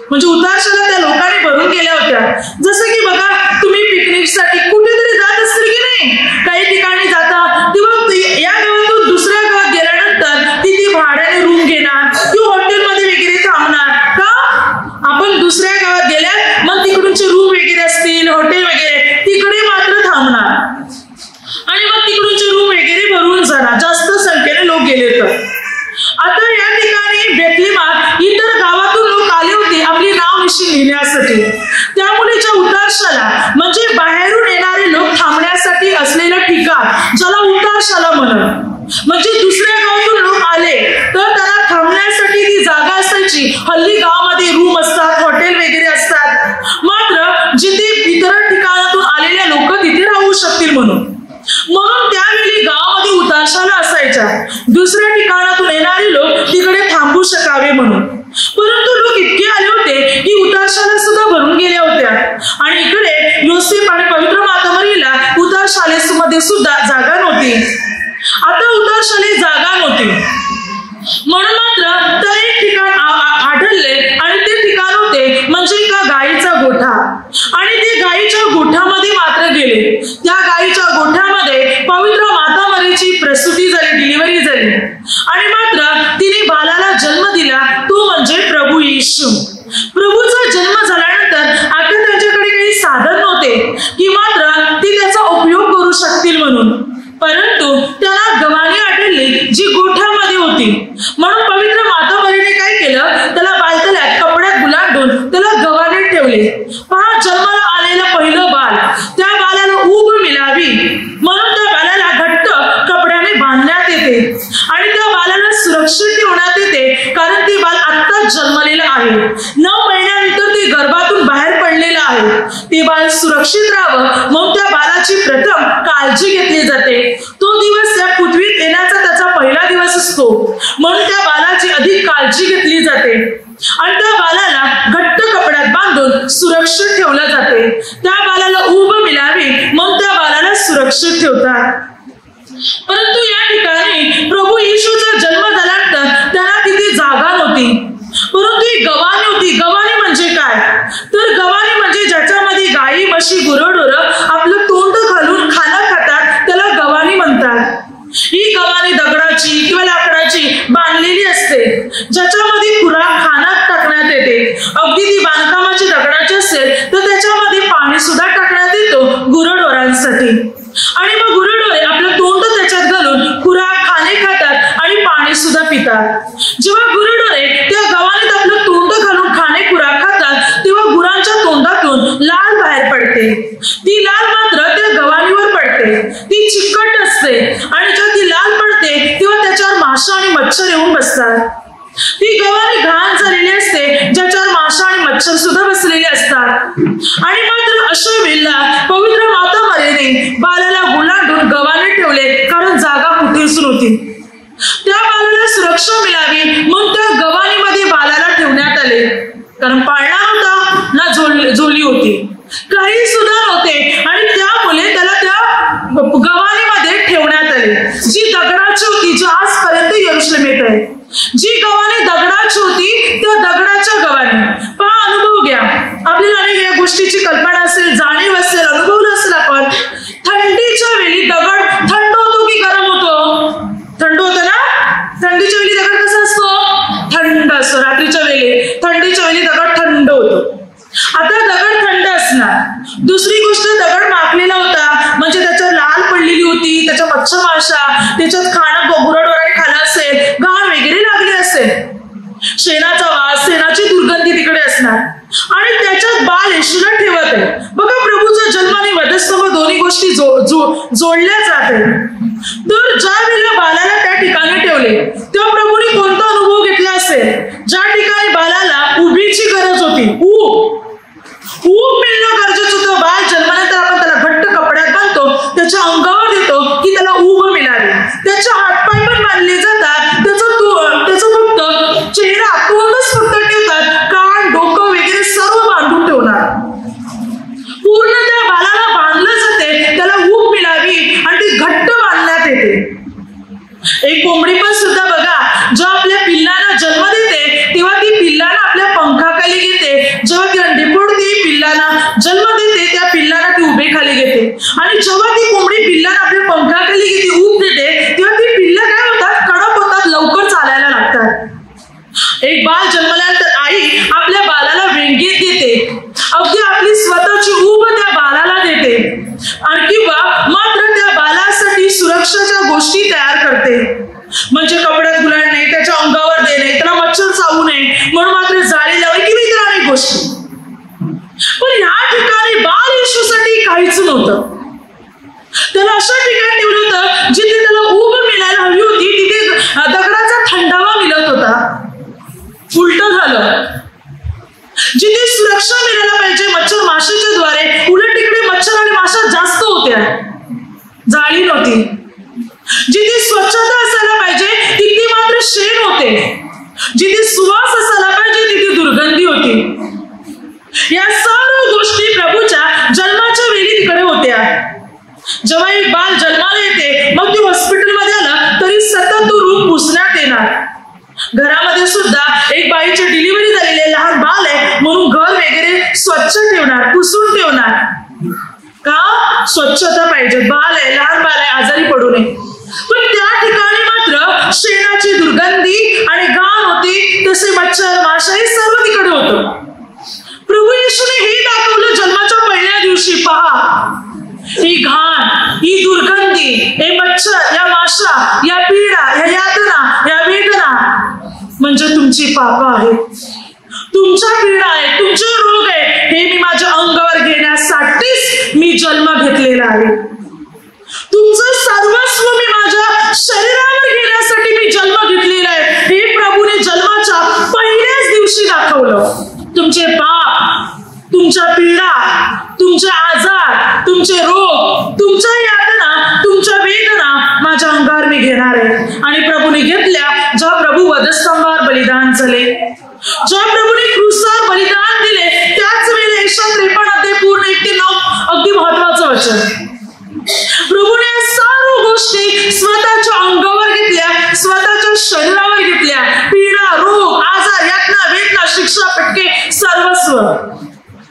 म्हणजे उतारशाला त्या लोकांनी भरून गेल्या होत्या. जसं की बघा तुम्ही पिकनिकसाठी कुठेतरी जात असतील की नाही, काही ठिकाणी जाता तेव्हा या गावातून दुसऱ्या गावात गेल्यानंतर तिथे भाड्याने रूम घेणार किंवा हॉटेलमध्ये वगैरे थांबणार का? आपण दुसऱ्या गावात गेल्यात मग तिकडूनचे रूम वगैरे असतील, हॉटेल वगैरे तिकडे मात्र थांबणार आणि मग तिकडूनचे रूम वगैरे भरून जाणार, जास्त आता या ठिकाणी बेथलेहमात इतर गावातून लोक आले होते आपली नावनिशी लिहिण्यासाठी. त्या मुलीच्या उतारशाला म्हणजे बाहेरून येणारे लोक थांबण्यासाठी असलेलं ठिकाण ज्याला उतारशाला म्हणत. म्हणजे दुसऱ्या गावातून लोक आले तर त्यांना थांबण्यासाठी ती जागा असायची. हल्ली गावामध्ये रूम असतात, हॉटेल वगैरे असतात, मात्र जिथे इतर ठिकाणातून आलेले लोक तिथे राहू शकतील म्हणून त्यावेळी गावामध्ये उतारशाला असायच्या. दुसऱ्या ठिकाणातून येणारे लोक तिकडे थांबू शकावे म्हणून. परंतु लोक इतके आले होते की उतारशाला सुद्धा भरून गेल्या होत्या आणि इकडे योसेफ आणि पवित्र माता मरियेला उतारशालेमध्ये सुद्धा जागा नव्हती. आता उतारशालेत जागा नव्हती म्हणून मात्र तर एक ठिकाण आढळले आणि ते ठिकाण होते म्हणजे एका गायीचा गोठा. आणि ते गायीच्या गोठ्यामध्ये मात्र गेले. त्या गायीच्या गोठ्यामध्ये पवित्र माता मरियेची प्रसूती झाली, डिलिव्हरी झाली आणि मात्र तिने बालाला जन्म दिला, तो म्हणजे प्रभू येशू. प्रभूचा जन्म झाल्यानंतर आता त्यांच्याकडे काही साधन नव्हते की मात्र ती त्याचा उपयोग करू शकतील म्हणून, परंतु त्याला गव्हाणी आढळली जी गोठ्यामध्ये होती. म्हणून पवित्र माता मरियेने काय केलं, त्याला बालतल्यात कपड्यात गुलांडून त्याला गव्हाणीत ठेवले. पहा, जन्माला आलेलं पहिलं बाल, त्या बालाला ऊब मिळावी म्हणून त्या बालाला घट्ट कपड्याने बांधण्यात येते आणि त्या बालाला सुरक्षित ठेवण्यात येते, कारण ते बाल आत्ताच जन्मलेलं आहे. 9 महिन्यानंतर ते गर्भातून बाहेर पडलेलं आहे. ते बाल सुरक्षित राहावं म्हणून त्या बालाची प्रथम काळजी घेतली जाते. तो दिवस या पृथ्वीत येण्याचा त्याचा पहिला दिवस असतो म्हणून त्या बालाची अधिक काळजी घेतली जाते आणि त्या बालाला घट्ट कपड्यात बांधून सुरक्षित ठेवलं जाते. त्या बालाला ऊब मिळावी म्हणून त्या बालाला सुरक्षित ठेवतात. परंतु या ठिकाणी प्रभू येशूचा जन्म झाल्यानंतर त्यांना तिथे जागा नव्हती, परंतु ही गव्हाणी होती. गव्हाणी म्हणजे काय, तर गव्हाणी म्हणजे ज्याच्यामध्ये गायी, म्हशी, गुरंढोरं आपलं तोंड घालून खाणं खातात त्याला गव्हाणी म्हणतात. ही गव्हाणी दगडाची किंवा लाकडाची बांधलेली असते ज्याच्यामध्ये खुराक खाण्यात टाकण्यात येते. अगदी ती बांधकामाची दगडाची असेल तर त्याच्यामध्ये पाणी सुद्धा टाकण्यात येतो गुरंढोरांसाठी आणि मग गुरंढोरे आपलं तोंड त्याच्यात घालून खुराक खाणे खातात आणि पाणी सुद्धा पितात. जेव्हा गुरंढोरे त्या गव्हाणीत आपलं तोंड घालून खाणे खुराक खातात तेव्हा गुरांच्या तोंडातून लाळ बाहेर पडते. ती लाळ मात्र त्या गव्हाणीवर पडते. ती चिकट असते आणि जेव्हा ती लाळ पडते तेव्हा त्याच्यावर माशा आणि मच्छर येऊन बसतात. ती गव्हाणी घाण झालेली असते ज्याच्यावर माशा आणि मच्छर सुद्धा बसलेले असतात आणि मात्र अशा वेळेला पवित्र माता मरियेने बालाला गुलांडून गव्हाणी ठेवले, कारण जागा कुठेच नव्हती. त्या बालाला सुरक्षा मिळावी म्हणून त्या गव्हाणीमध्ये बालाला ठेवण्यात आले, कारण पाळणा नव्हता ना झोली होती, काही सुद्धा नव्हते आणि त्यामुळे त्याला त्या गव्हाणीमध्ये ठेवण्यात आले जी दगडाची होती, जी आजपर्यंत यरुशलेमेत आहे. जी गव्हाणी दगडाची होती त्या दगडाच्या गव्हाणी. पहा, अनुभव घ्या. आपल्याला अनेक या गोष्टीची कल्पना असेल, जाणीव असेल, अनुभवलं असेल. आपण थंडीच्या वेळी दगड थंड होतो की गरम होतो? थंड होतो ना. थंडीच्या वेळी दगड कसा असतो? थंड असतो. रात्रीच्या वेळी थंडीच्या वेळी दगड थंड होतो. आता दगड थंड असणार. दुसरी गोष्ट, दगड माखलेला होता म्हणजे त्याच्यावर लाल पडलेली होती, त्याच्या मच्छर माशा, त्याच्यात खाणं गुरंढोरांनी खाणं असेल, घाण वगैरे लागली असेल, शेणाचा वास, शेणाची दुर्गंधी तिकडे असणार आणि त्याच्यात बाल येशूला ठेवत आहे. बघा, प्रभूचा जन्म आणि वधस्तंभ दोन्ही गोष्टी जोडल्या जाते. तर ज्या वेळेला बालाला त्या ठिकाणी ठेवले तेव्हा प्रभूने कोणता अनुभव घेतला असेल? ज्या ठिकाणी बालाला उभीची गरज होती, ऊब मिळणं गरजेचं होतं. बाल जन्मानंतर आपण त्याला घट्ट कपड्यात बांधतो, त्याच्या अंगावर देतो की त्याला ऊब मिळावी. त्याचे हातपाय पण बांधले जातात, त्याचं फक्त चेहरा, तोंडच फक्त ठेवतात, कान, डोकं वगैरे सर्व बांधून ठेवणार. पूर्ण त्या बालाला बांधलं जाते, त्याला ऊब मिळावी आणि ती घट्ट बांधण्यात येते. एक कोंबडी पण सुद्धा बघा, जेव्हा आपल्या पिल्लांना जन्म देते तेव्हा ती पिल्लांना आपल्या पंखाखाली घेते. जेव्हा ती अंडी फोडते, पिल्लांना जन्म देते, त्या पिल्लांना ती उभे खाली घेते आणि जेव्हा ती कोंबडी पिल्लांना आपल्या पंखाखाली घेते, ऊब देते, तेव्हा ती पिल्लं काय होतात? कडक होतात, लवकर चालायला लागतात. एक बाल जन्मल्यानंतर आई आपल्या बालाला वेंगीत देते, अगदी आपली स्वतःची ऊब त्या बालाला देते आणि किंवा मात्र त्या बालासाठी सुरक्षाच्या गोष्टी तयार करते. म्हणजे कपड्यात गुलाल नाही, त्याच्या अंगावर देणे, त्याला मच्छर चावू नये म्हणून मात्र जाळी लावाय किंवा इतर अनेक गोष्टी. पण या ठिकाणी बाल येशूसाठी काहीच नव्हतं. त्याला अशा ठिकाणी ठेवलं होतं जिथे त्याला ऊब मिळायला हवी होती, तिथे दगडाचा थंडावा मिळत होता. उलट झालं. जिथे सुरक्षा मिळायला पाहिजे मच्छर माशीच्या द्वारे, उलट तिकडे मच्छर आणि माशा जास्त होत्या, जाळी नव्हती. जिथे स्वच्छता असायला पाहिजे तिथे मात्र शेण होते. जिथे सुवास असायला पाहिजे तिथे दुर्गंधी होती. या सर्व गोष्टी प्रभूच्या जन्माच्या वेळी तिकडे होत्या. जेव्हा एक बाल जन्माला येते, मग ती हॉस्पिटलमध्ये आलं तरी सतत तो रूम पुसण्यात येणार. घरामध्ये सुद्धा एक बाईची डिलिव्हरी झालेली आहे, लहान बाल आहे म्हणून घर वगैरे स्वच्छ ठेवणार, पुसून ठेवणार. का? स्वच्छता पाहिजे. बाल आहे, लहान बाल आहे, आजारी पडू नये. पण त्या ठिकाणी मात्र शेणाची दुर्गंधी आणि घाण होती. तसे मच्छर माशा हे सर्व तिकडे होतं. प्रभू येशूने हे दाखवलं जन्माच्या पहिल्या दिवशी. पहा, ही घाण, ही दुर्गंधी, हे मच्छर, या माशा, या पीडा, या यातना, या वेदना म्हणजे तुमची पाप आहेत, तुमच्या पीडा आहे, तुमचे रोग आहे. हे मी माझ्या अंगावर घेण्यासाठीच मी जन्म घेतलेला आहे. तुमचं सर्वस्व मी माझ्या शरीरावर घेण्यासाठी मी जन्म घेतलेला आहे. हे प्रभूने जन्माच्या पहिल्याच दिवशी दाखवलं. तुमचे पाप, तुमच्या पीडा, तुमचे आजार, तुमचे रोग, तुमच्या यातना, तुमच्या वेदना माझ्या अंगावर मी घेणार आहे. आणि प्रभूने घेतल्या. जेव्हा प्रभू वधस्तंभावर बलिदान झाले, जेव्हा प्रभूने क्रूसावर बलिदान दिले, त्याच वेळेला यशाया 53 अध्याय पूर्ण 1 ते 9 अगदी महत्वाचं वचन. प्रभूने सर्व गोष्टी स्वतःच्या अंगावर घेतल्या, स्वतःच्या शरीरावर घेतल्या. पीडा, रोग, आजार, यातना, वेदना, शिक्षा, फटके, सर्वस्व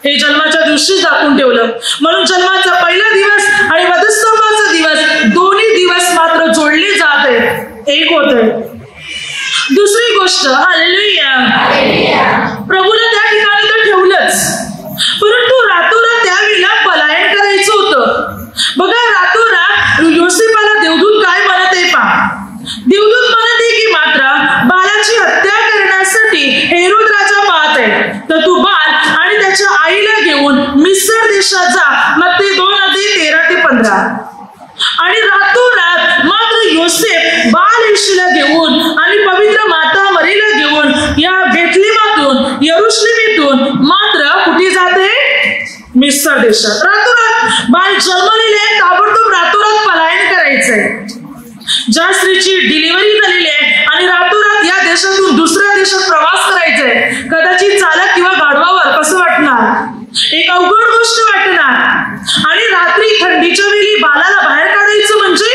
हे जन्माच्या दिवशी दाखवून ठेवलं. म्हणून जन्माचा पहिला दिवस आणि वधस्तंभाचा दिवस, दोन्ही दिवस मात्र जोडले जात आहेत, एक होत आहे. दुसरी गोष्ट, हालेलुया, प्रभूने त्या ठिकाणी तर ठेवलंच, परंतु रातोरात त्यावेळेला पलायन करायचं होतं. बघा, रातोरात योसेफाला देवदूत काय म्हणत आहे पहा. देवदूत म्हणत आहे की मात्र बालाची हत्या करण्यासाठी हेरोद राजा पाहत आहे, तर तू बाल आणि त्याच्या आईला घेऊन मिस्र देशात जा. मग ते 2 अध्याय 13 ते 15. आणि रातोरात मात्र योसेफ बाल येशूला घेऊन आणि पवित्र माता मरीला घेऊन या बेथलेहमातून, यरुशलेमेतून मात्र कुठे जाते? मिस्र देशात. रातोरात बाल जन्मलेले, ताबडतोब रातोरात पलायन करायचंय. ज्या स्त्रीची डिलिव्हरी झालेली आहे आणि रातोरात या देशातून दुसऱ्या देशात प्रवास करायचाय, कदाचित चालत किंवा गाढवावर, कसं वाटणार? एक अवघड गोष्ट वाटणार. आणि रात्री थंडीच्या वेळी बालाला बाहेर काढायचं म्हणजे,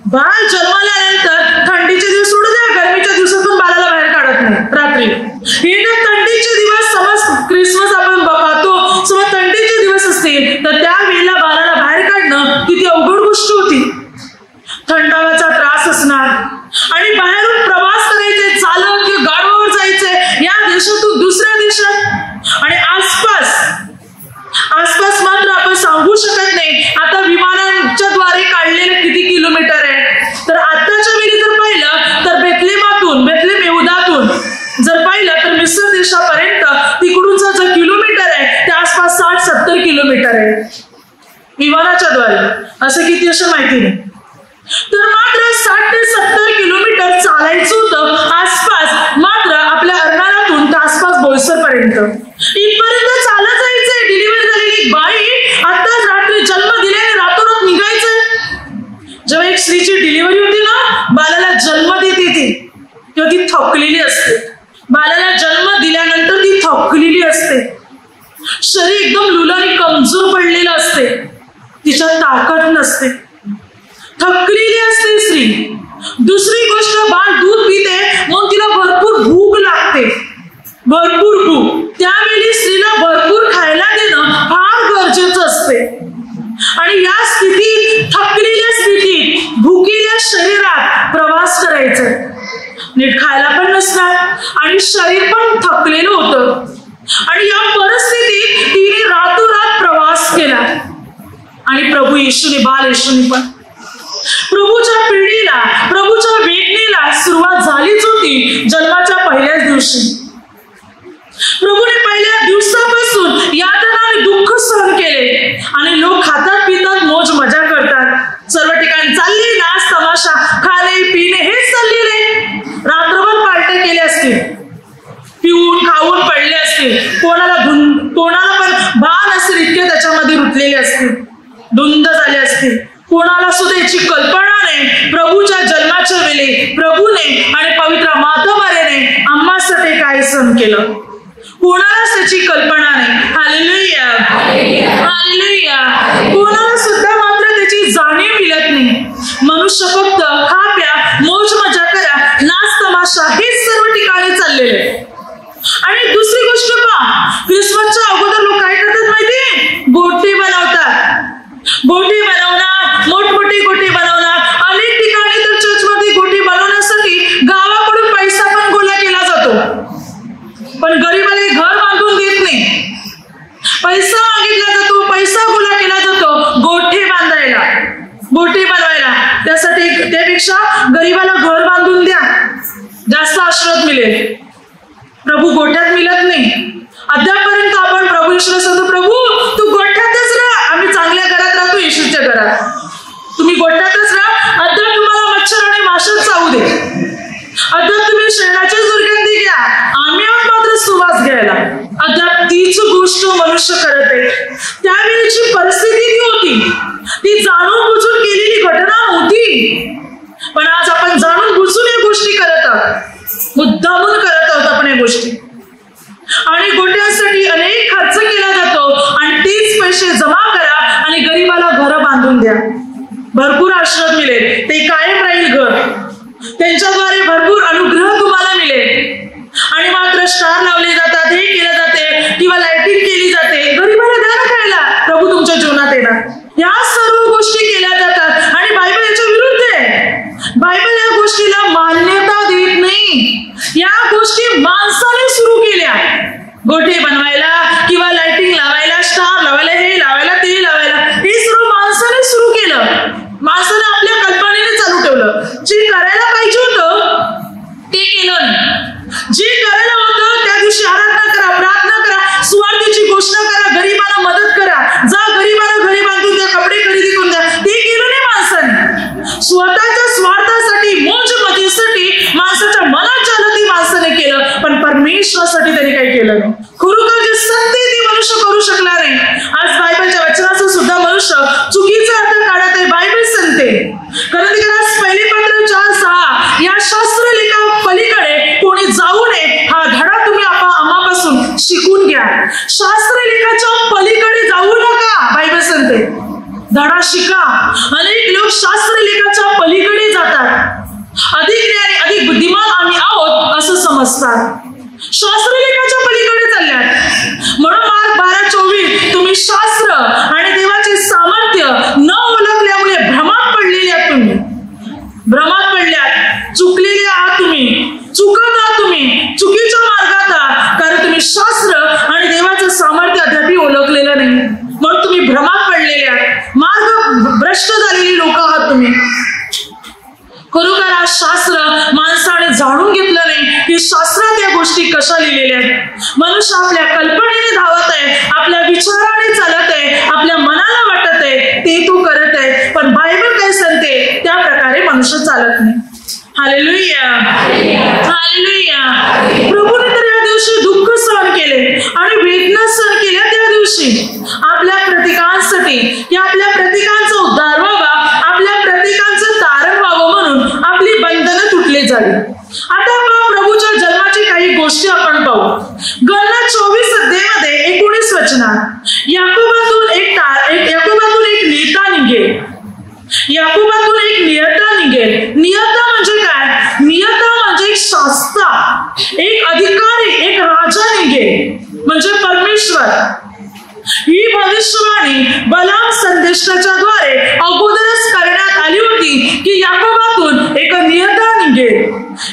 बाल जन्माला आल्यानंतर थंडीचे दिवस सोडू द्या, गरमीच्या दिवसातून बालाला बाहेर काढत नाही रात्री. हे जर थंडीचे दिवस, समज क्रिसमस आपण पाहतो, समज थंडीचे दिवस असतील तर त्या वेळेला बालाला बाहेर काढणं किती अवघड गोष्ट होती. थंडाव्याचा त्रास असणार आणि बाहेरून प्रवास करायचे, चालत किंवा गाडवावर जायचंय या देशातून दुसऱ्या देशात. आणि आसपास मात्र आपण सांगू शकत नाही आता विमानांच्या द्वारे काढलेले किती किलोमीटर आहे. तर आताच्या वेळी जर पाहिलं तर बेथलेहम यहूदातून जर पाहिलं तर मिस्र देशापर्यंत तिकडूनचा जो किलोमीटर आहे ते आसपास 60-70 किलोमीटर आहे विमानाच्या द्वारे. असं किती असं माहिती नाही. तर मात्र 60 ते 70 किलोमीटर चालायचं होतं आसपास, मात्र आपल्या अर्नाळ्यातून तर आसपास बोईसर पर्यंत इथपर्यंत चालत जायचंय. डिलिव्हरी झालेली बाई आताच रात्री जन्म दिल्याने रातोरात निघायचंय. जेव्हा एक स्त्रीची डिलिव्हरी होती ना, बालाला जन्म देते ती किंवा ती थकलेली असते. बालाला जन्म दिल्यानंतर ती थकलेली असते, शरीर एकदम लुलारी कमजोर पडलेलं असते, तिच्यात ताकद नसते, थकलेली असते स्त्री. दुसरी गोष्ट, बाळ दूध पिते मग तिला भरपूर भूक लागते, भरपूर भूक. त्यावेळी स्त्रीला भरपूर खायला देणं फार गरजेचं असते. आणि या स्थितीत, थकलेल्या स्थितीत, भुकेल्या शरीरात प्रवास करायचा, नीट खायला पण नसणार आणि शरीर पण थकलेलं होतं. आणि या परिस्थितीत तिने रातोरात प्रवास केला. आणि प्रभू येशूने, बाल येशूने पण प्रभूच्या पिढीला, प्रभूच्या वेदनेला व्हायला सुरुवात झालीच होती जन्माच्या पहिल्याच दिवशी. प्रभूने पहिल्या दिवसापासून यातना आणि दुःख सहन केले आणि लोक खातात पितात मौज मजा करतात. सर्व ठिकाणी चालली नाच तमाशा खाणे पिणे हेच चाललेले. रात्रभर पार्ट्या केल्या असतील, पिऊन खाऊन पडले असतील, कोणाला पण भान असेल इतके त्याच्यामध्ये रुतलेले असतील, धुंद झाले असतील. कोणाला सुद्धा याची कल्पना नाही प्रभूच्या जन्माच्या वेळी प्रभूने आणि पवित्र माता मारेने आम्हासाठी काय सहन केलं. कोणालाच त्याची कल्पना नाही. Hallelujah hallelujah. कोणाला सुद्धा मात्र त्याची जाणीव मिळत नाही. मनुष्य फक्त खा प्या मौज मजा करा नाच तमाशा हेच सर्व ठिकाणी चाललेले. आणि दुसरी गोष्ट पहा, क्रिसमसच्या अगोदर लोक काय करतात माहितीये? गोटी बनवतात. गोटी बनवणार, मोठमोठी गोटी बनवणार. अनेक ठिकाणी तर चर्चमध्ये गोटी बनवण्यासाठी गावाकडून पैसा पण गोळा केला जातो, पण गरीबाला घर बांधून देत नाही. पैसा मागितला जातो, पैसा गोळा केला जातो गोठी बांधायला, गोठी बनवायला. त्यासाठी त्यापेक्षा गरीबाला घर बांधून द्या, जास्त आशीर्वाद मिळेल. प्रभू गोठ्यात मिळत नाही. अद्यापर्यंत आपण प्रभू येशूला सांगतो, प्रभू तू गोठ्यातच राहा, आम्ही चांगल्या घरात राहतो येशूच्या घरात. तुम्ही गोठ्यातच राहा, अद्याप तुम्हाला मच्छर आणि माशा चावू दे, अद्याप तुम्ही शेणाची दुर्गंधी घ्या, आम्ही आहोत मात्र सुवास घ्यायला. अद्याप तीच गोष्ट मनुष्य करत आहे. त्यावेळीची परिस्थिती ती होती, ती जाणून बुजून केलेली घटना होती. पण आज आपण जाणून बुजून या गोष्टी करत आहोत, मुद्दामून करत आहोत आपण या गोष्टी. आणि गोट्यांसाठी अनेक खर्च केला जातो आणि तेच पैसे जमा करा आणि गरीबाला घर बांधून द्या, भरपूर आशीर्वाद मिळेल, ते कायम राहील घर, त्यांच्याद्वारे भरपूर अनुग्रह तुम्हाला मिळेल. आणि मात्र स्टार लावले जातात, हे केले जाते किंवा लाइटिंग केली जाते, गरीबाला द्या ना खायला, प्रभू तुमच्या जीवनात येणार. या सर्व गोष्टी केल्या जातात आणि बायबल याच्या विरुद्ध आहे. बायबल या गोष्टीला मान्यता देत नाही. या गोष्टी माणसाने सुरू केल्या, गोठे बनवायला किंवा लाइटिंग लावायला, स्टार लावायला, हे लावायला ते लावायला, हे सर्व माणसाने सुरू केलं. माणसाने आपल्या कल्पनेने चालू ठेवलं. जे करायला पाहिजे होतं ते केलं नाही. जे करायला होतं त्या दिवशी आराधना करा, प्रार्थना करा, सुवार्थीची घोषणा करा, गरीबांना मदत करा, जा गरीबांना घरी बांधून द्या, कपडे खरेदी करून द्या, ते केलं नाही माणसाने. स्वतःच्या स्वार्थासाठी मौज मजेसाठी माणसाच्या मनात झालं ते माणसाने केलं, पण परमेश्वरासाठी त्यांनी काही केलं नाही. खरोखर जे सत्य ती मनुष्य करू शकला नाही. आज बायबलच्या वचनाचा सुद्धा मनुष्य चुकीचा अर्थ काढत आहे. बायबल सांगते कोरिन्थियस पहिली पत्र 4:6 या शास्त्रलेखा पलीकडे कोणी जाऊ नये, हा धडा तुम्ही आम्हापासून शिकून घ्या. शास्त्रलेखाच्या पलीकडे जाऊ नका, बायबल सांगते, धडा शिका. अनेक लोक शास्त्रलेखाच्या पलीकडे जातात, अधिक ज्ञानी अधिक बुद्धिमान आम्ही आहोत असं समजतात, शास्त्रलेखाच्या पलीकडे चालल्यात. म्हणून मार्क 12:24 तुम्ही शास्त्र आणि देवाचे सामर्थ्य न ओळखल्यामुळे भ्रमात पडलेले आहात. तुम्ही भ्रमात पडल्यात, चुकलेले आहात, तुम्ही चुकत आहात, तुम्ही चुकीच्या मार्गात आहात, कारण तुम्ही शास्त्र आणि देवाचं सामर्थ्य अद्याप ओळखलेलं नाही. म्हणून तुम्ही भ्रमात पडलेले आहात, मार्ग भ्रष्ट झालेली लोक आहात तुम्ही. खरोखर आज शास्त्र माणसाने जाणून घेतलं नाही की शास्त्रात या गोष्टी कशा लिहिलेल्या आहेत. मनुष्य आपल्या कल्पनेने धावत आहे, आपल्या विचाराने चालत आहे, आपल्या मनाला वाटत आहे ते तो करत आहे, पण बायबल काय सांगते त्या प्रकारे मनुष्य चालत नाही. Hallelujah hallelujah. प्रभूने तर या दिवशी दुःख सहन केले आणि वेदना सहन केल्या. त्या दिवशी आपल्या प्रतीकांसाठी की आपल्या प्रतीकांचा उद्धार व्हावा, आपल्या प्रतीकांचं तारण व्हावं म्हणून आपली बंधनं तुटली झाली. आता प्रभूच्या जन्माची काही गोष्टी आपण पाहू. गणना 24 अध्यायामध्ये 19 वचनात याकोबातून एक नेता निघेल. याकोबातून एक नियता निघेल. नियता म्हणजे काय? नियता म्हणजे एक शास्ता, एक अधिकारी, एक राजा निघेल, म्हणजे परमेश्वर. ही भविष्यवाणी बलाम संदेष्टाच्या द्वारे अगोदरच करण्यात आली होती की याकोबातून एक नियता निघेल,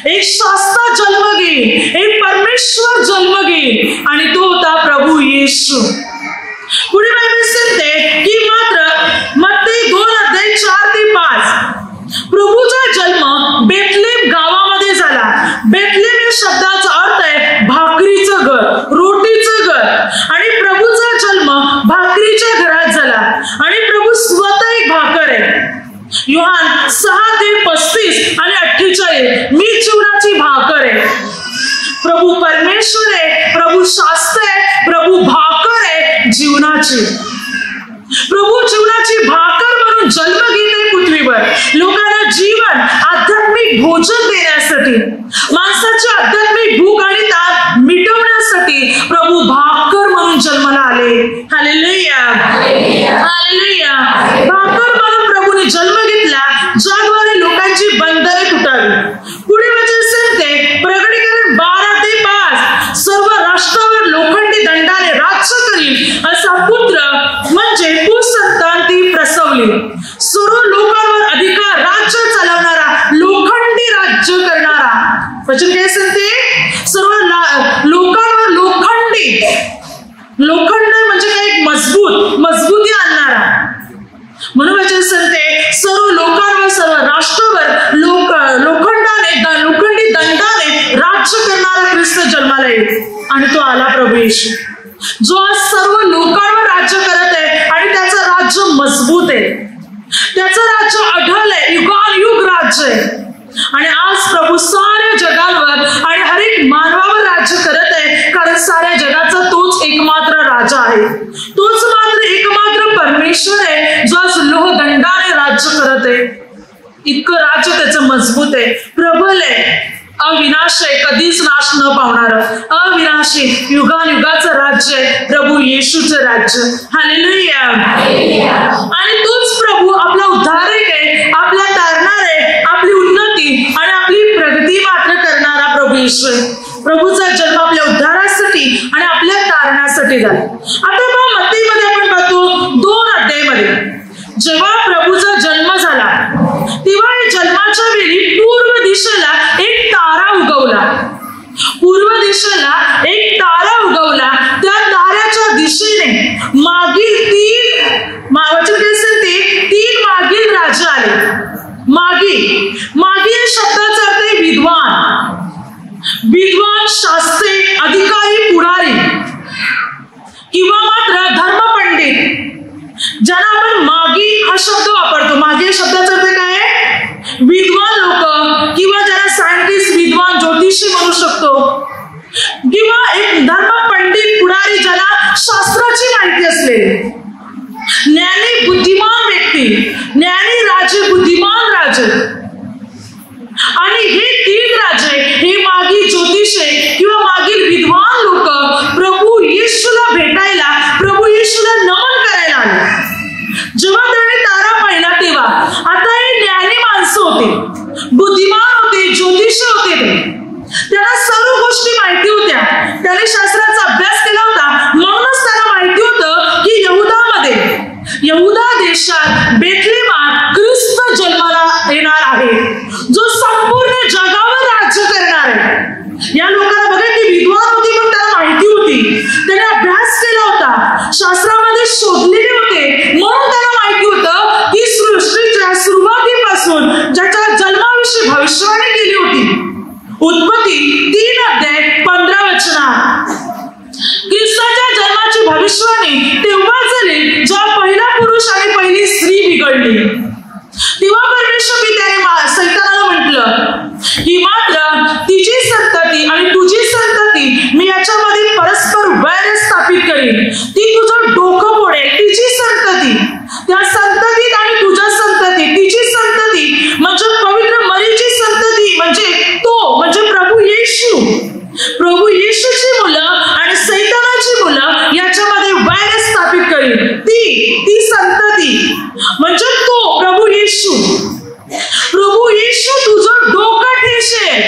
एक शास्ता जन्म घेईल, एक परमेश्वर जन्म घेईल आणि तो होता प्रभू येशू. पुढे बायबल सांगते की मात्र मत्ती 2:4-5 प्रभूचा जन्म बेथलेम गावात योहान 6:35 आणि 48, मी जीवनाची भाकर आहे. प्रभू परमेश्वर आहे, प्रभू शास्त्र आहे, प्रभू भाकर आहे जीवनाची. प्रभू जीवनाची भाकर म्हणून जन्म घेत आहे पृथ्वीवर, लोकांना जीवन आध्यात्मिक भोजन देण्यासाठी, माणसाची आध्यात्मिक भूक आणि ताण मिटवण्यासाठी प्रभू भाकर म्हणून जन्माला आले. Hallelujah, hallelujah. भाकर म्हणून प्रभूने जन्म घेतला, ज्याद्वारे लोकांची बंधने तुटावी. पुढे वचन सांगते, प्रकटीकरण 12:5, सर्व राष्ट्रावर लोखंडी दंडाने राज्य करील असा पुत्र म्हणजे पुसंतान ती प्रसवली. सर्व लोकांवर अधिकार, राज्य चालवणारा, लोखंडी राज्य करणारा. वचन काय सांगते, सर्व लोकांवर लोखंडी, लोखंड म्हणजे काय, मजबूती आणणारा. म्हणून वचन सांगते, सर्व लोकांवर, सर्व राष्ट्रावर लोखंडी दंडाने राज्य करणारा ख्रिस्त जन्माला येईल. आणि तो आला प्रभू येशू, जो आज सर्व लोकांवर राज्य करत आहे आणि त्याचं राज्य मजबूत आहे, त्याचं राज्य अढळ आहे, युगानुयुग राज्य आहे. आणि आज प्रभू साऱ्या जगावर आणि हर एक मानवावर राज्य करत आहे, कारण साऱ्या जगाचा तोच एकमात्र राजा आहे, तोच मात्र एकमात्र परमेश्वर आहे, जो आज लोहदंडाने राज्य करत आहे. इतकं राज्य त्याचं मजबूत आहे, प्रबल आहे, अविनाशी आहे, कधीच नाश न पावणार, अविनाशी युगानुयुगाचं राज्य आहे प्रभू येशूचं राज्य. हालेलुया. आणि तोच प्रभू आपला उद्धारक आहे, आपला तारणार आहे, आपली उन्नती आणि आपली प्रगती मात्र करणारा प्रभू येशू आहे. प्रभूचा जन्म आपल्या उद्धारासाठी आणि आपल्या तारणासाठी झाला. आता मग मत्तीमध्ये आपण पाहतो 2 अध्यायामध्ये, जेव्हा प्रभूचा जन्म झाला तेव्हा जन्माच्या वेळी पूर्व दिशेला एक तारा उगवला. पूर्व दिशेला एक तारा उगवला. त्या ताऱ्याच्या दिशेने मागील 3 मागील राजा आले. मागील शब्दाचा अर्थ आहे विद्वान, शास्त्री, अधिकारी, पुढारी किंवा मात्र धर्मपंडित, ज्यांना आपण मागी हा शब्द वापरतो. मागे शब्दाचा अर्थ काय आहे, विद्वान लोक किंवा ज्यांना सायंटिस्ट, विद्वान, ज्योतिषी म्हणू शकतो, किंवा एक धर्मपंडित, पुढारी, ज्याला शास्त्राची माहिती असलेली, ज्ञानी, बुद्धिमान व्यक्ती, ज्ञानी राजे, बुद्धिमान राजे. आणि हे 3 राजे, हे मागील ज्योतिषे किंवा मागील विद्वान लोक प्रभू येशूला भेटायला, प्रभू येशूला नमन करायला आले. जेव्हा त्याने तारा पाहिला तेव्हा आता हे ज्ञानी माणसं होते, बुद्धिमान होते, ज्योतिषी होते, त्यांना सर्व गोष्टी माहिती होत्या, त्याने शास्त्राचा अभ्यास केला होता. म्हणूनच त्यांना माहिती होतं की यहुदा देशात बेथलेहमात ख्रिस्त जन्माला येणार आहे, जो संपूर्ण जगावर राज्य करणार आहे. या लोकांना बघा, ती विद्वान होती पण त्यांना माहिती होती, त्याने अभ्यास केला होता, शास्त्रामध्ये शोधलेले होते. म्हणून त्यांना माहिती होतं की सृष्टीच्या सुरुवातीपासून ज्याच्या जन्माविषयी भविष्यवाणी केली होती, उत्पत्ती 3:15 ख्रिस्ताच्या जन्माची भविष्यवाणी तेव्हा झाली जेव्हा पहिला पुरुष आणि पहिली स्त्री बिघडली. तेव्हा परमेश्वर त्याने सैतानाला म्हटलं की मात्र तिची संतती आणि तुझी संतती मी याच्यामध्ये परस्पर वैर स्थापित करीन, ती तुझं डोकं फोडेल. तिची संतती, त्या संततीत आणि तुझ्या संतती, तिची संतती म्हणजे पवित्र मरीची संतती, म्हणजे प्रभू येशू, प्रभू येशूची मुलं आणि सैतानाची मुलं याच्यामध्ये वैर स्थापित करीन. ती संतती म्हणजे तो प्रभू येशू. प्रभू येशू तुझं डोकं ठेसेल.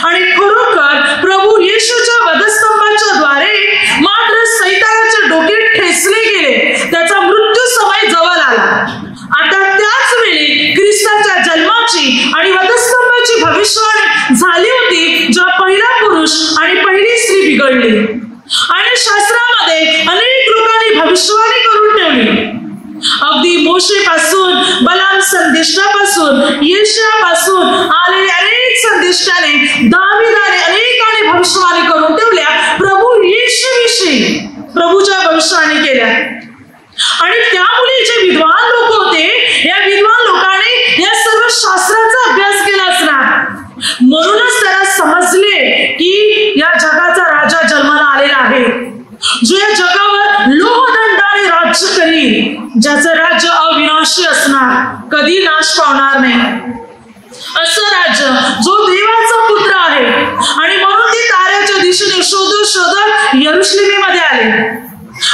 आणि खरोखर प्रभू येशूच्या वधस्तंभाच्या द्वारे मात्र सैतानाचे डोके ठेचले गेले, त्याचा मृत्यू समय जवळ आला. आता त्याच वेळी ख्रिस्ताच्या जन्माची आणि वधस्तंभाची भविष्यवाणी झाली होती जेव्हा पहिला पुरुष आणि पहिली स्त्री बिघडली. आणि शास्त्रामध्ये अनेक लोकांनी भविष्यवाणी करून ठेवली, अगदी मोशेपासून, बलाम संदेष्टापासून, येशयापासून आलेल्या अनेक संदेष्टाने, दाविदाने अनेकांनी भविष्यवाणी करून ठेवल्या. प्रभू येशूविषयी प्रभूच्या भविष्यवाणी केल्या. आणि त्यामुळे जे विद्वान लोक होते, या विद्वान लोकांनी या ज्याचं राज्य अविनाशी असणार, कधी नाश पावणार नाही, असं राज्य जो देवाचा पुत्र आहे. आणि म्हणून ते ताऱ्याच्या दिशेने शोधत शोधत यरुशलेमीमध्ये आले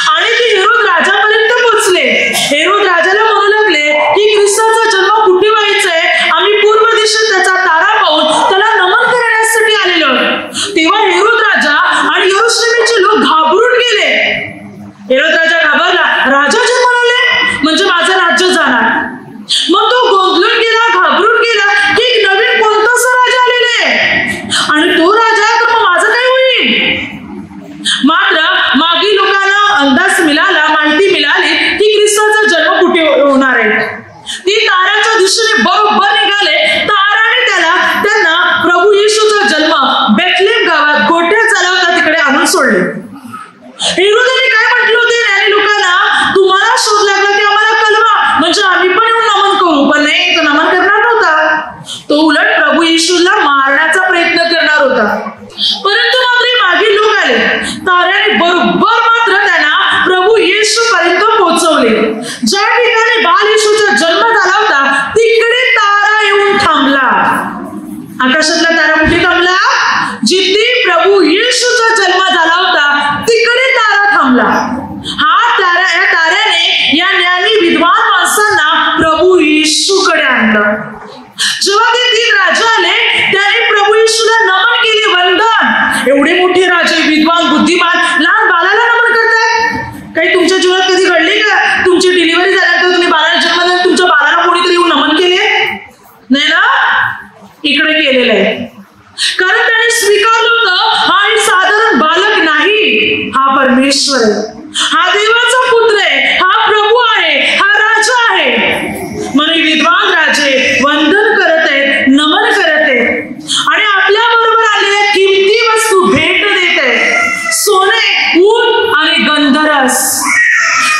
आणि ते हेरोद राजापर्यंत पोहोचले. हेरोद राजाला म्हणू लागले की ख्रिस्ताचा जन्म कुठे व्हायचाय, आम्ही पूर्व दिशेत त्याचा तारा पाहून त्याला नमन करण्यासाठी आलेलो. तेव्हा हेरोद राजा आणि यरुशलेमीचे लोक घाबरून गेले. हेरोद राजा घाबरला, राजा जन्माला म्हणजे माझं राज्य जाणार. मग तो गोंधळून गेला, घाबरून गेला की नवीन कोणताच राजा आलेले आणि तो राजा तर मग माझं काय होईल. मात्र मागील लोकांना अंदाज मिळाला, माहिती मिळाली की ख्रिस्ताचा जन्म कुठे होणार आहे. ती ताराच्या दिशेने बरोबर निघाले. ताराने त्यांना प्रभू येशूचा जन्म बेथलेम गावात गोठ्यात चालवता तिकडे आणून सोडले. हेरोदाने काय म्हटलं होते ज्ञानी लोकांना, तुम्हाला शोध लागला की आम्हाला कळवा म्हणजे आम्ही पण येऊन नमन करू. पण नाही, तो नमन करणार नव्हता. तो उलट प्रभू येशूला मारण्याचा प्रयत्न करणार होता. परंतु मात्र मागील लोक आले. ताऱ्याने बरोबर मात्र त्यांना प्रभू येशू पर्यंत पोहोचवले. ज्या ठिकाणी बाल येशूचा जन्म झाला होता तिकडे तारा येऊन थांबला. आकाशातला तारा कुठे थांबला? जिथे प्रभू येशूचा जन्म झाला होता तिकडे तारा थांबला. या ताऱ्याने या ज्ञानी विद्वान माणसांना प्रभू येशूकडे आणलं. जेव्हा ते 3 राजा आले त्याने प्रभू येशूला नमन केले, वंदन. एवढे मोठे राजे, विद्वान, बुद्धिमान, लहान बाळाला नमन करतात. काही तुमच्या जीवनात कधी घडले का? तुमची डिलिव्हरी झाल्यानंतर तुम्ही बाळाला जन्म दिला, तुमच्या बाळाला कोणीतरी येऊन नमन केले नाही ना? इकडे केलेलं आहे. कारण त्याने स्वीकारलं होतं हा एक साधारण बालक नाही, हा परमेश्वर आहे, हा देवाचा पुत्र आहे, हा प्रभू आहे, हा राजा आहे. म्हणून विद्वान राजे वंदन करत आहेत, नमन करत आहेत आणि आपल्या बरोबर आलेल्या किमती वस्तू भेट देत आहेत. सोने, ऊन आणि गंधरस.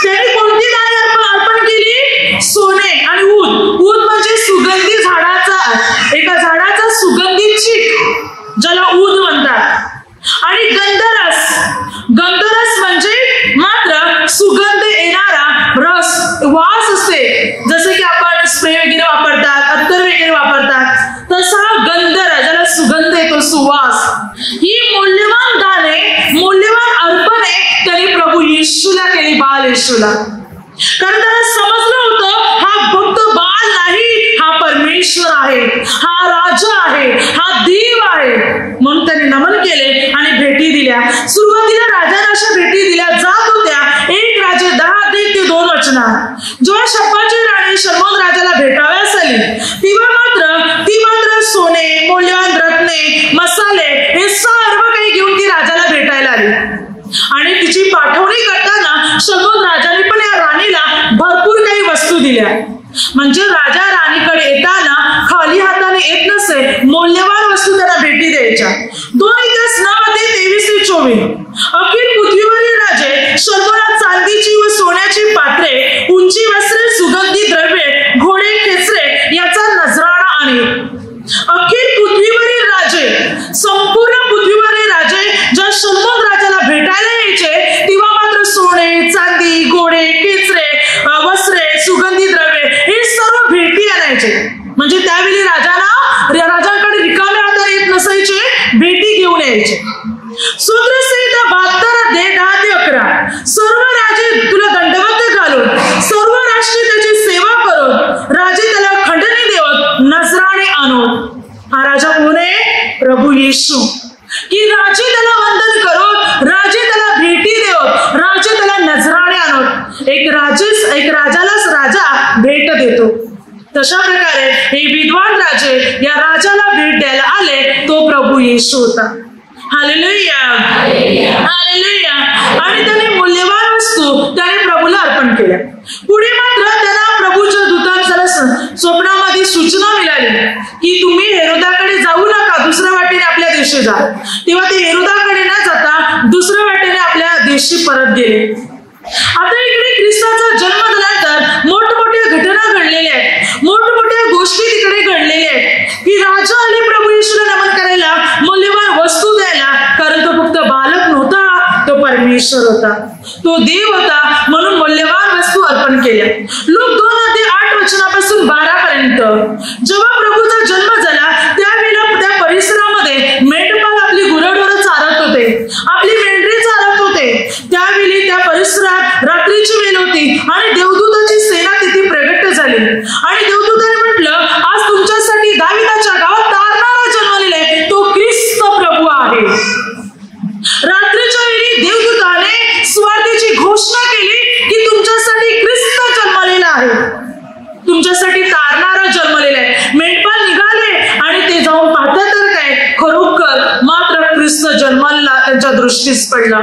त्यांनी कोणती दाने अर्पण केली? सोने आणि ऊन. ऊन म्हणजे सुगंधी एका झाडाचा सुगंधित चीक ज्याला ऊद म्हणतात. आणि गंधरस म्हणजे मात्र सुगंध येणारा रस, वास असते. जसे की आपण स्प्रे वगैरे वापरतात, अत्तर वगैरे वापरतात, तसा गंधर ज्याला सुगंध येतो, सुवास. ही मौल्यवान दाने, मौल्यवान अर्पणे त्यांनी प्रभू येशूला केली, बाल येशूला. कारण त्याला समजलं होतं हा फक्त बाल नाही, हा परमेश्वर आहे, हा राजा आहे, हा देव आहे. म्हणून त्यांनी नमन केले आणि भेटी दिल्या. सुरुवातीला राजांना अशा भेटी दिल्या जात होत्या. 1 राजे 10-2 जेव्हा शब्बाची राणी शल्मोन राजाला भेटाव्यास आली तेव्हा ती मात्र सोने, मौल्यवान रत्ने, मसाले हे सर्व काही घेऊन ती राजाला भेटायला आली. आणि तिची पाठवणी करताना शल्मोन राजाने पण या राणीला भरपूर काही वस्तू दिल्या. म्हणजे राजा राणीकडे येताना खाली हाताने येत नसे, मौल्यवान वस्तू त्यांना भेटी द्यायच्या. 2 इतिहास 9:23-24. अखिल पृथ्वीवरील राजे शल्मोनात चांदीची व सोन्याची पात्रे, उंची वस्त्रे, सुगंधी द्रव्ये, घोडे, खेचरे याचा नजराणा आणे. अखिल पृथ्वीवरील राजे, संपूर्ण पृथ्वीवरील राजे ज्या शल्मोन राजाला भेटायला यायचे तेव्हा मात्र सोने, चांदी, घोडे, खेचरे, वस्त्रे, सुगंधी द्रव्ये हे सर्व भेटी आणायचे. म्हणजे त्यावेळी राजांकडे रिकामे हाताने येत नसायचे, भेटी घेऊन यायचे. सूत्रसंहिता 72:10-11. सर्व राजे तुला दंडवत घालून, सर्व राष्ट्रे त्याची सेवा करून, राजे त्याला खंडणी देवत, नजराणे आणून. हा राजा कोण आहे? प्रभू येशू. की राजे त्याला वंदन करोत, राजे त्याला भेटी देवत, राजे त्याला नजराणे आणत. एक राजालाच राजा भेट देतो. तशा प्रकारे हे विद्वान राजे या राजाला भेट द्यायला आले, तो प्रभू येशू होता. Hallelujah, hallelujah. आणि त्याने मौल्यवान वस्तू त्याने प्रभूला अर्पण केल्या. पुढे मात्र त्यांना प्रभूच्या दूतांना स्वप्नामध्ये सूचना मिळाली की तुम्ही हेरोदाकडे जाऊ नका, दुसऱ्या वाटेने आपल्या देशी जा. तेव्हा ते हेरोदाकडे न जाता दुसऱ्या वाटेने आपल्या देशी परत गेले. आता इकडे ख्रिस्ताचा जन्म झाल्यानंतर मोठमोठ्या घटना घडलेल्या आहेत, मोठमोठ्या गोष्टी तिकडे घडलेल्या आहेत की राजा आले प्रभू येशूला नमन करायला, मौल्यवान वस्तू द्यायला. कारण तो फक्त बालक नव्हता, तो परमेश्वर होता, तो देव होता. म्हणून मौल्यवान वस्तू अर्पण केल्या. लूक 2:8 12 जेव्हा प्रभूचा जन्म झाला त्यावेळेला त्या परिसरामध्ये मेंढपाळ आपली गुरढोरं चारत होते, आपली मेंढरी चारत होते. त्यावेळी त्या परिसरात रात्रीची वेळ होती आणि देवदूताची सेना तिथे प्रगट झाली आणि देवदूताने म्हटलं, आज तुमच्यासाठी दाविदाच्या गावात तारणारा जन्मलेला आहे, तो ख्रिस्त प्रभू आहे. रात्रीच्या वेळी देवदूताने सुवार्तेची घोषणा केली की तुमच्यासाठी ख्रिस्त जन्मलेला आहे, तुमच्यासाठी तारणारा जन्मलेला आहे. मेंढपाळ निघाले आणि ते जाऊन पाहतात तर काय, खरोखर मात्र ख्रिस्त जन्माला त्यांच्या दृष्टीस पडला.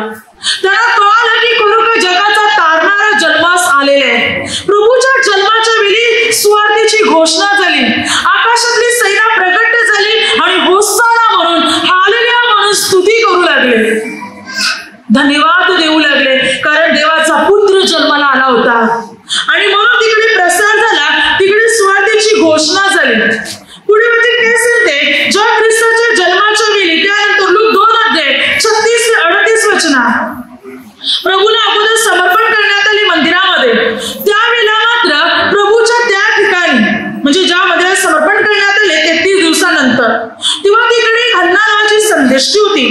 त्यांना कळालं की खरोखर जगाचा तारणारा जन्मास आलेला आहे. प्रभूच्या जन्माच्या वेळी सुवार्तेची घोषणा झाली, आकाशातली सेना प्रगट झाली आणि होसाना म्हणून, हालेलुया म्हणून स्तुती करू लागले, धन्यवाद देऊ लागले, कारण देवाचा पुत्र जन्माला आला होता. आणि म्हणून तिकडे प्रसार झाला, तिकडे सुवार्तेची घोषणा झाली. पुढे म्हणजे काय सांगते, जेव्हा ख्रिस्ताच्या जन्माच्या वेळी त्यानंतर लूक 2:36-38 प्रभूला अगोदर समर्पण करण्यात आले मंदिरामध्ये. त्यावेळेला मात्र प्रभूच्या त्या ठिकाणी म्हणजे ज्या मंदिरात समर्पण करण्यात आले 33 दिवसानंतर, तेव्हा तिकडे हन्ना नावाची संदेष्टी होती.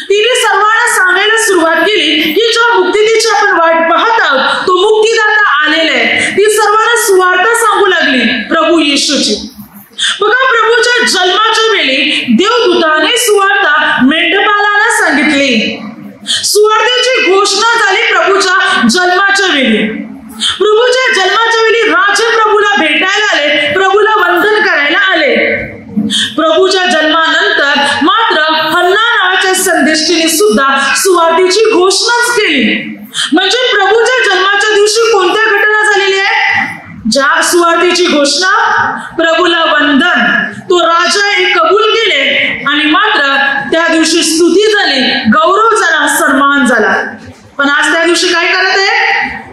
तिने सर्वांना सांगायला सुरुवात केली की ज्या मुक्तीची आपण वाट पाहत आहोत तो मुक्तीदाता आलेला आहे. ती सर्वांना सुवार्ता सांगू लागली प्रभू येशूची. बघा, प्रभूच्या जन्माच्या वेळी देवदूताने सुवार्ता मेंढपाळाला सांगितली. सुवार्तेची घोषणा झाली प्रभूच्या जन्माच्या वेळी. प्रभूच्या जन्माच्या वेळी राजे प्रभूला भेटायला आले, प्रभूला वंदन करायला आले. प्रभूच्या जन्मानंतर मात्र हन्ना नावाच्या संदेष्टीने सुद्धा सुवार्तेची घोषणाच केली. म्हणजे प्रभूच्या जन्माच्या दिवशी कोणत्या घटना झालेल्या आहेत? ज्या सुवार्तेची घोषणा, प्रभूला वंदन, तो राजा एक कबूल केले आणि मात्र त्या दिवशी स्तुती झाली, गौरव झाला, सन्मान झाला. पण आज त्या दिवशी काय करत आहे?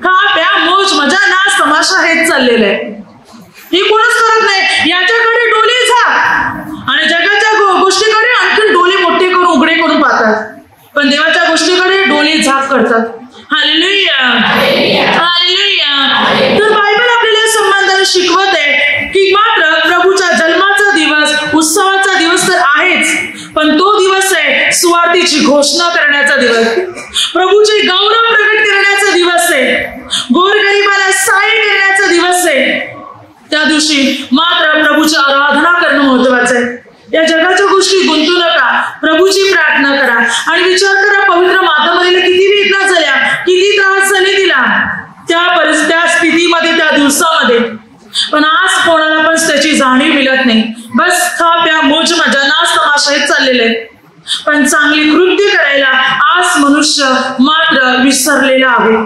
खा प्या मोज मजा नाच तमाशा हेच चाललेलं आहे. हे कोणच करत नाही. याच्याकडे डोळे झाक आणि जगाच्या गोष्टीकडे आणखी डोळे मोठे करून उघडे करून पाहतात, पण देवाच्या गोष्टीकडे डोळे झाक करतात. Hallelujah, hallelujah. तर बायबल आपल्याला संबंधाने शिकवत आहे की मात्र प्रभूच्या जन्माचा दिवस उत्सवाचा दिवस तर आहेच, पण तो दिवस आहे सुवार्तेची घोषणा करण्याचा दिवस, प्रभूचे गौरव प्रकट करण्याचा दिवस आहे, गोरगरिबाला सहाय्य करण्याचा दिवस आहे. त्या दिवशी मात्र प्रभूची आराधना करणं महत्वाचं आहे. या जगाच्या गोष्टी गुंतू नका, प्रभूची प्रार्थना करा आणि विचार करा, पवित्र माता मरीला किती वेदना झाल्या, किती त्रास झाले तिला त्या स्थितीमध्ये, त्या दिवसामध्ये. पण आज कोणाला पण त्याची जाणीव मिळत नाही. बस खा प्या मोज मजा नाच तमाशा हेच चाललेले आहे. पण चांगली कृत्य करायला आज मनुष्य मात्र विसरलेला आहे.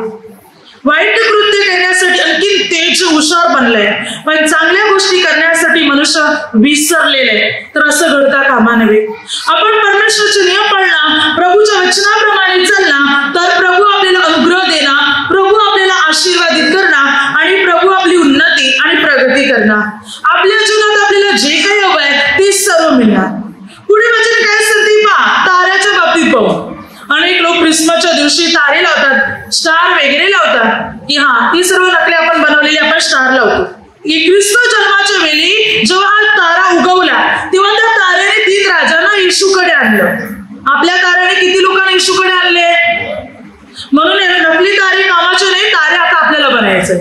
वाईट कृत्य करण्यासाठी आणखी तेज हुशार बनलंय, पण चांगल्या गोष्टी करण्यासाठी मनुष्य विसरलेले आहे. तर असं घडता कामा नये. आपण परमेश्वराचे नियम पाळला, प्रभूच्या वचनाप्रमाणे चालला, तर प्रभू आपल्याला अनुग्रह देणार, प्रभू आपल्याला आशीर्वादित करणार आणि प्रभू आपली उन्नती आणि प्रगती करणार. आपल्या जीवनात आपल्याला जे काही हवं आहे ते सर्व मिळणार. पुढे वचन काय सांगते पहा, ताऱ्याच्या बाबतीत पाहू. अनेक लोक ख्रिसमसच्या दिवशी तारे लावतात, स्टार वगैरे लावतात की हा ती सर्व नकली आपण बनवलेली आपण स्टार लावतो. ख्रिस्त जन्माच्या वेळी जेव्हा हा तारा उगवला तेव्हा त्या ताऱ्याने 3 राजांना येशूकडे आणलं. आपल्या ताऱ्याने किती लोकांना येशूकडे आणले? म्हणून नकली तारे कामाचे नाही, तारे आता आपल्याला बनायचे,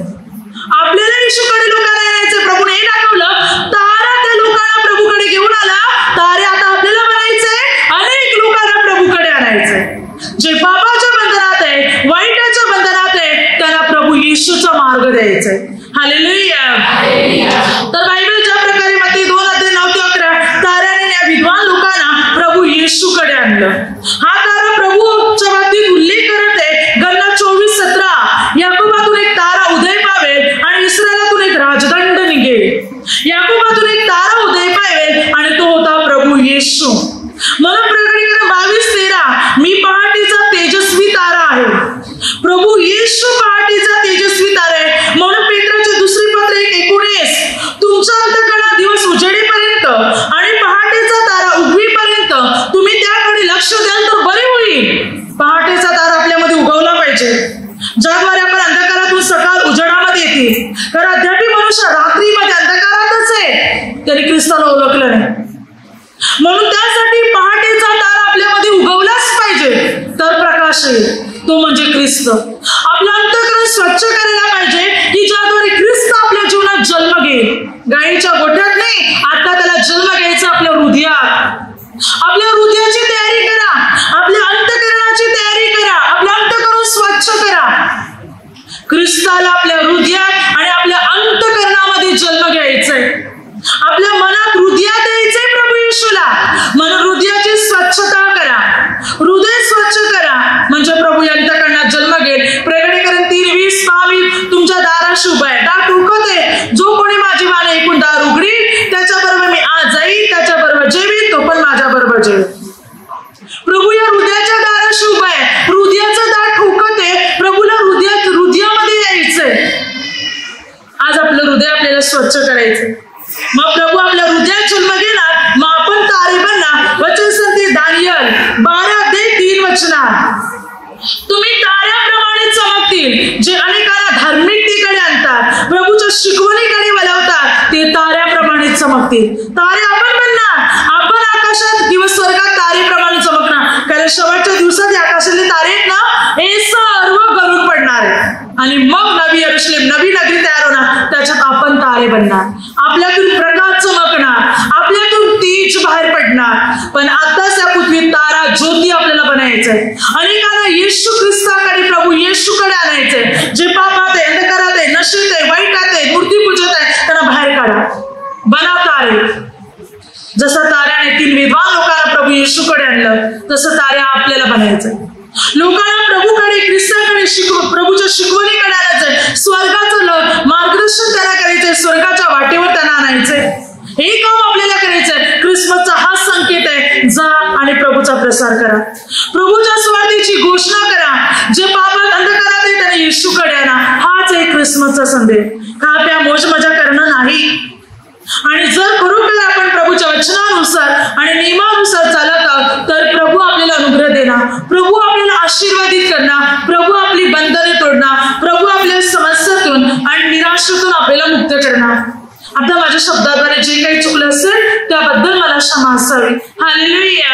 आपल्याला येशूकडे लोकांना यायचे. प्रभूने हे दाखवलं, तारा त्या लोकांना प्रभूकडे घेऊन आला, तारे आता आपल्याला बनायचे, अनेक लोकांना प्रभूकडे आणायचे. जे पापाच्या बंधनात आहे, वाईटाच्या बंधनात आहे, त्यांना प्रभू येशूचा मार्ग द्यायचा आहे. हालेलुया. तर बायबल ज्या प्रकारे मत्ती 2:9-11 ताऱ्याने या विद्वान लोकांना प्रभू येशूकडे आणलं. हा तारा प्रभूच्या बाबतीत उल्लेख करत आहे. गणना 24:17 याकोबातून एक तारा उदय पावेल आणि इस्रायलातून एक राजदंड निघेल. याकोबातून एक तारा उदय पावेल आणि तो होता प्रभू येशू. म्हणून प्रकटीकरण 22:13 मी पहाटेचा तेजस्वी तारा आहे. प्रभू येशू पहाटेचा तेजस्वी तारा आहे. म्हणून पेत्राचे दुसरी पत्र 1:19 तुमचा अंतःकरणात दिवस उजेडेपर्यंत आणि पहाटेचा तारा उगवीपर्यंत तुम्ही त्याकडे लक्ष द्याल तर बरे होईल. पहाटेचा तारा आपल्यामध्ये उगवला पाहिजे, ज्याद्वारे आपण अंधकारातून सकाळ उजेडा कारण अद्यापही मनुष्य रात्रीमध्ये अंधकारातच आहे, त्यांनी ख्रिस्ताला ओळखलं नाही. म्हणून त्यासाठी पहाटेचा तारा आपल्यामध्ये उगवलाच पाहिजे, तर प्रकाश येईल, तो म्हणजे ख्रिस्त. आपलं अंतःकरण स्वच्छ करायला पाहिजे की ज्याद्वारे ख्रिस्त आपल्या जीवनात जन्म घेईल. गायीच्या गोठ्यात नाही, आता त्याला जन्म घ्यायचा आपल्या हृदयात. आपल्या हृदयाची तयारी करा, आपल्या अंतःकरणाची तयारी करा, आपलं अंतःकरण स्वच्छ करा. ख्रिस्ताला आपल्या हृदयात आणि आपल्या अंतःकरणामध्ये जन्म घ्यायचंय. आपल्या मनात हृदयात यायचंय प्रभू येशूला, म्हणून हृदयाची स्वच्छता करा, हृदय स्वच्छ करा, म्हणजे प्रभू अंतःकरणात जन्म घेईल. प्रकटीकरण 3:20 पहा, मी तुमच्या दाराशी उभा आहे, दार ठोकते, जो कोणी माझी वाणी ऐकून दार उघडील त्याच्याबरोबर मी आज जाईल, त्याच्याबरोबर जेवीन, तो पण माझ्या बरोबर जेवेल. प्रभू या हृदयाच्या दाराशी उभा आहे, हृदयाचं दार ठोकते, प्रभूला हृदयामध्ये यायचंय. आज आपलं हृदय आपल्याला स्वच्छ करायचं. मग प्रभू आपल्या हृदयात जन्म घेणार, मग आपण तारे बनणार. वचन सांगते दानियल 12:3 तुम्ही ताऱ्याप्रमाणे चमकतील, जे अनेकांना धार्मिकतेकडे आणतात, प्रभूच्या शिकवणीकडे वळवतात, ते ताऱ्याप्रमाणे चमकतील. तारे आपण बनणार, आपण आकाशात किंवा स्वर्गात तारेप्रमाणे चमकणार. कारण शेवटच्या दिवसात या आकाशातले तारे आहेत ना, हे सर्व गळून पडणार आहे आणि मग नवी यरूशलेम, नवी नगरी तयार होणार, त्याच्यात आपण तारे बनणार. आपल्यातून प्रकाश चमकणार, आपल्यातून तेज बाहेर पडणार. पण आताच या पृथ्वीत तारा ज्योती आपल्याला बनायचंय. अनेकांना येशू ख्रिस्ताकडे, प्रभू येशूकडे आणायचंय. जे पापात आहे, अंधकारात आहे, नशेत आहे, वाईटात आहे, मूर्ती पूजत आहे, त्यांना बाहेर काढा. बना तारे. जसं ताऱ्याने 3 विद्वान लोकांना प्रभू येशूकडे आणलं, तसं ताऱ्या आपल्याला बनायचंय. लोकांना प्रभूकडे, ख्रिस्ताकडे, प्रभूच्या शिकवणीकडे आणायचंय. स्वर्गाचं मार्गदर्शन त्यांना करायचंय, स्वर्गाच्या वाटेवर त्यांना आणायचंय. हे काम आपल्याला करायचंय. ख्रिसमसचा हा संकेत आहे, जा आणि प्रभूचा प्रसार करा, प्रभूच्या स्वार्थीची घोषणा करा. जे पापात अंधकारात आहे त्यांना येशूकडे आणा. हाच एक ख्रिसमसचा संदेश. खा प्या मोज मजा करणं नाही. आणि जर खरोखर आपण प्रभूच्या वचनानुसार आणि नियमानुसार चालत आहोत, तर प्रभू आपल्याला अनुग्रह देणार, प्रभू आपल्याला आशीर्वादित करणार, प्रभू आपली बंधने तोडणार, प्रभू आपल्या समस्यातून आणि निराशेतून आपल्याला मुक्त करणार. आता माझ्या शब्दाद्वारे जे काही चुकलं असेल त्याबद्दल मला क्षमा असावी. हालेलुया.